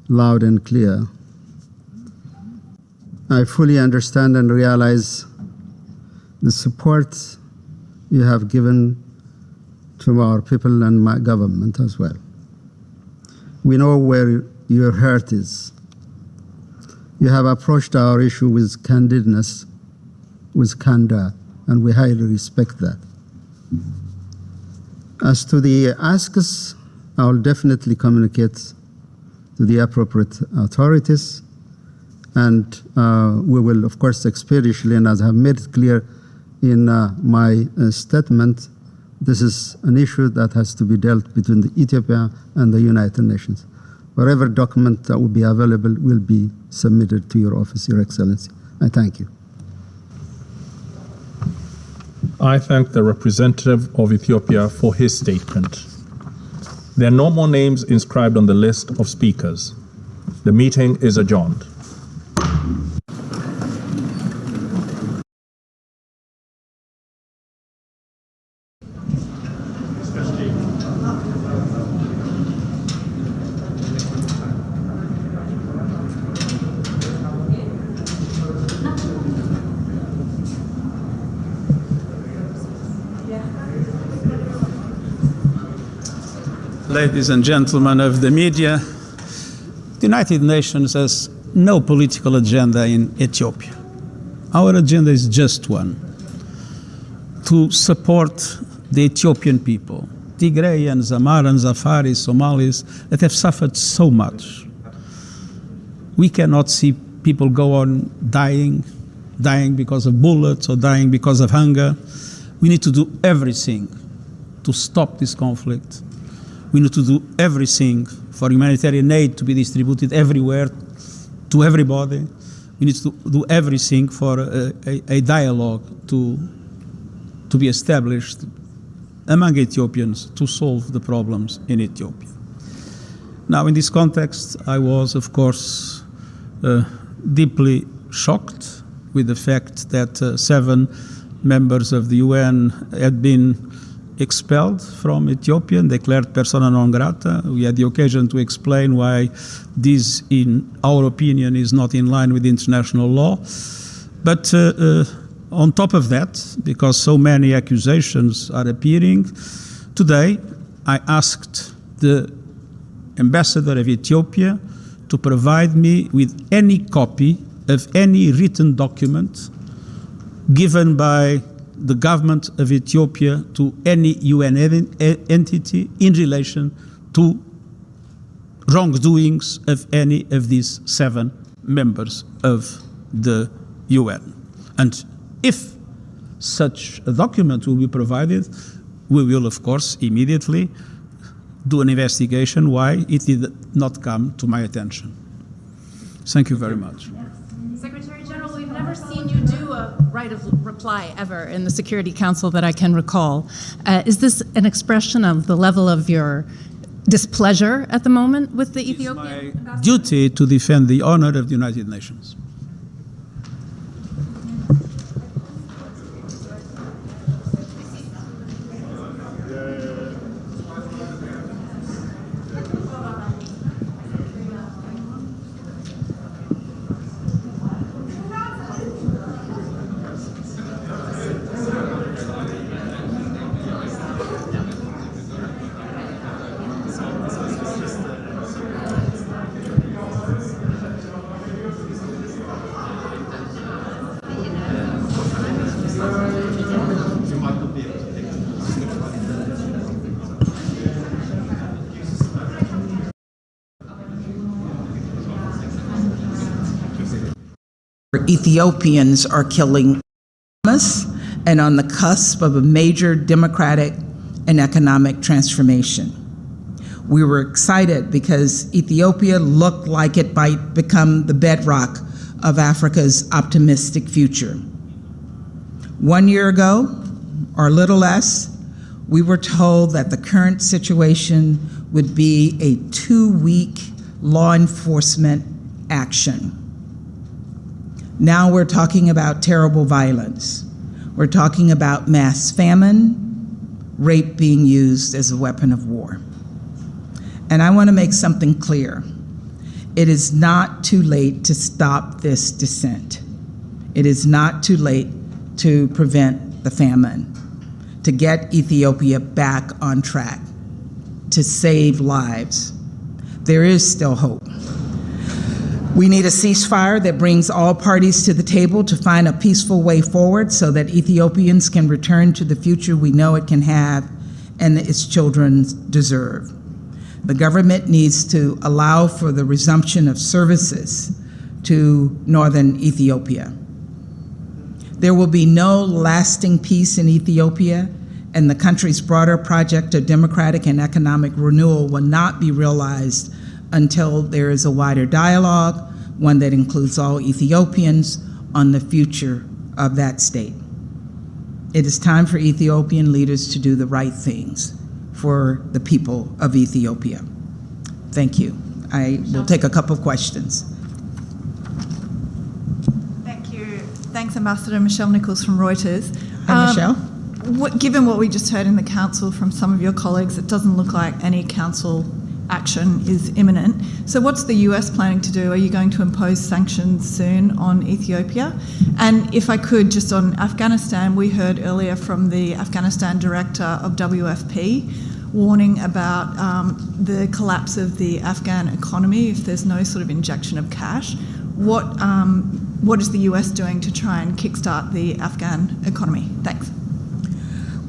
loud and clear. I fully understand and realize the support you have given to our people and my government as well. We know where your heart is. You have approached our issue with candidness, with candor, and we highly respect that. As to the asks, I will definitely communicate to the appropriate authorities, and we will, of course, expeditiously, and as I have made it clear in my statement, this is an issue that has to be dealt between the Ethiopia and the United Nations. Whatever document that will be available will be submitted to your office, Your Excellency. I thank you. I thank the representative of Ethiopia for his statement. There are no more names inscribed on the list of speakers. The meeting is adjourned. Ladies and gentlemen of the media, the United Nations has no political agenda in Ethiopia. Our agenda is just one: to support the Ethiopian people, Tigrayans, Amarans, Afaris, Somalis, that have suffered so much. We cannot see people go on dying because of bullets or dying because of hunger. We need to do everything to stop this conflict. We need to do everything for humanitarian aid to be distributed everywhere, to everybody. We need to do everything for a dialogue to be established among Ethiopians to solve the problems in Ethiopia. Now, in this context, I was, of course, deeply shocked with the fact that 7 members of the UN had been expelled from Ethiopia and declared persona non grata. We had the occasion to explain why this, in our opinion, is not in line with international law. But on top of that, because so many accusations are appearing, today I asked the ambassador of Ethiopia to provide me with any copy of any written document given by the government of Ethiopia to any UN entity in relation to wrongdoings of any of these 7 members of the UN. And if such a document will be provided, we will, of course, immediately do an investigation why it did not come to my attention. Thank you very much. Secretary General, we've never seen you do a right of reply ever in the Security Council that I can recall. Is this an expression of the level of your displeasure at the moment with the Ethiopian ambassador? Duty to defend the honor of the United Nations. Ethiopians are killing us and on the cusp of a major democratic and economic transformation. We were excited because Ethiopia looked like it might become the bedrock of Africa's optimistic future. 1 year ago, or a little less, we were told that the current situation would be a 2-week law enforcement action. Now we're talking about terrible violence. We're talking about mass famine, rape being used as a weapon of war. And I want to make something clear. It is not too late to stop this descent. It is not too late to prevent the famine, to get Ethiopia back on track, to save lives. There is still hope. We need a ceasefire that brings all parties to the table to find a peaceful way forward so that Ethiopians can return to the future we know it can have and its children deserve. The government needs to allow for the resumption of services to northern Ethiopia. There will be no lasting peace in Ethiopia, and the country's broader project of democratic and economic renewal will not be realized until there is a wider dialogue, one that includes all Ethiopians, on the future of that state. It is time for Ethiopian leaders to do the right things for the people of Ethiopia. Thank you. I will take a couple of questions. Thank you. Thanks, Ambassador. Michelle Nichols from Reuters. Hi, Michelle. Given what we just heard in the Council from some of your colleagues, it doesn't look like any Council action is imminent. So what's the US planning to do? Are you going to impose sanctions soon on Ethiopia? And if I could, just on Afghanistan, we heard earlier from the Afghanistan director of WFP warning about the collapse of the Afghan economy if there's no sort of injection of cash. What is the US doing to try and kickstart the Afghan economy? Thanks.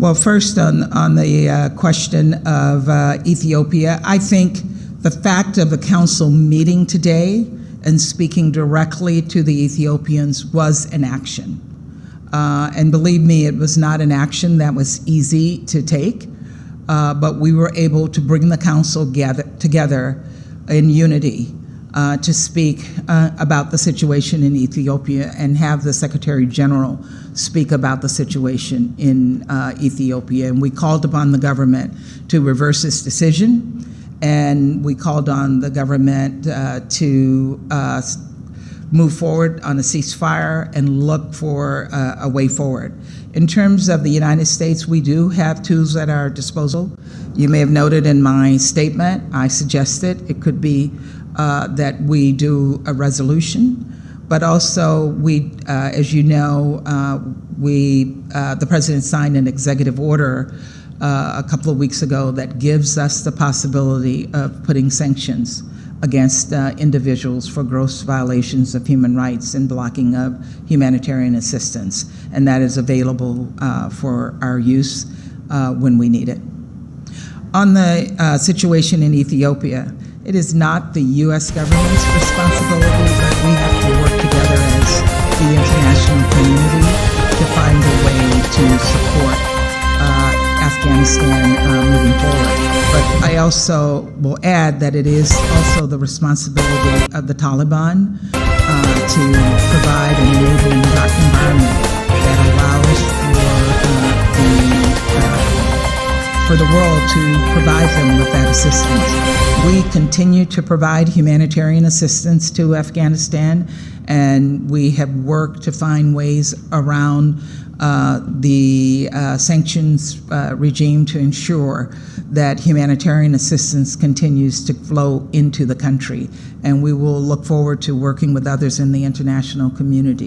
Well, first on the question of Ethiopia, I think the fact of the council meeting today and speaking directly to the Ethiopians was an action. And believe me, it was not an action that was easy to take, but we were able to bring the council together in unity to speak about the situation in Ethiopia and have the Secretary General speak about the situation in Ethiopia. And we called upon the government to reverse its decision, and we called on the government to move forward on a ceasefire and look for a way forward. In terms of the United States, we do have tools at our disposal. You may have noted in my statement, I suggested it could be that we do a resolution, but also we, as you know, the President signed an executive order a couple of weeks ago that gives us the possibility of putting sanctions against individuals for gross violations of human rights and blocking of humanitarian assistance, and that is available for our use when we need it. On the situation in Ethiopia, it is not the U.S. government's responsibility, but we have to work together as the international community to find a way to support Afghanistan moving forward. But I also will add that it is also the responsibility of the Taliban to provide an enabling environment that allows for the world to provide them with that assistance. We continue to provide humanitarian assistance to Afghanistan, and we have worked to find ways around the sanctions regime to ensure that humanitarian assistance continues to flow into the country. And we will look forward to working with others in the international community.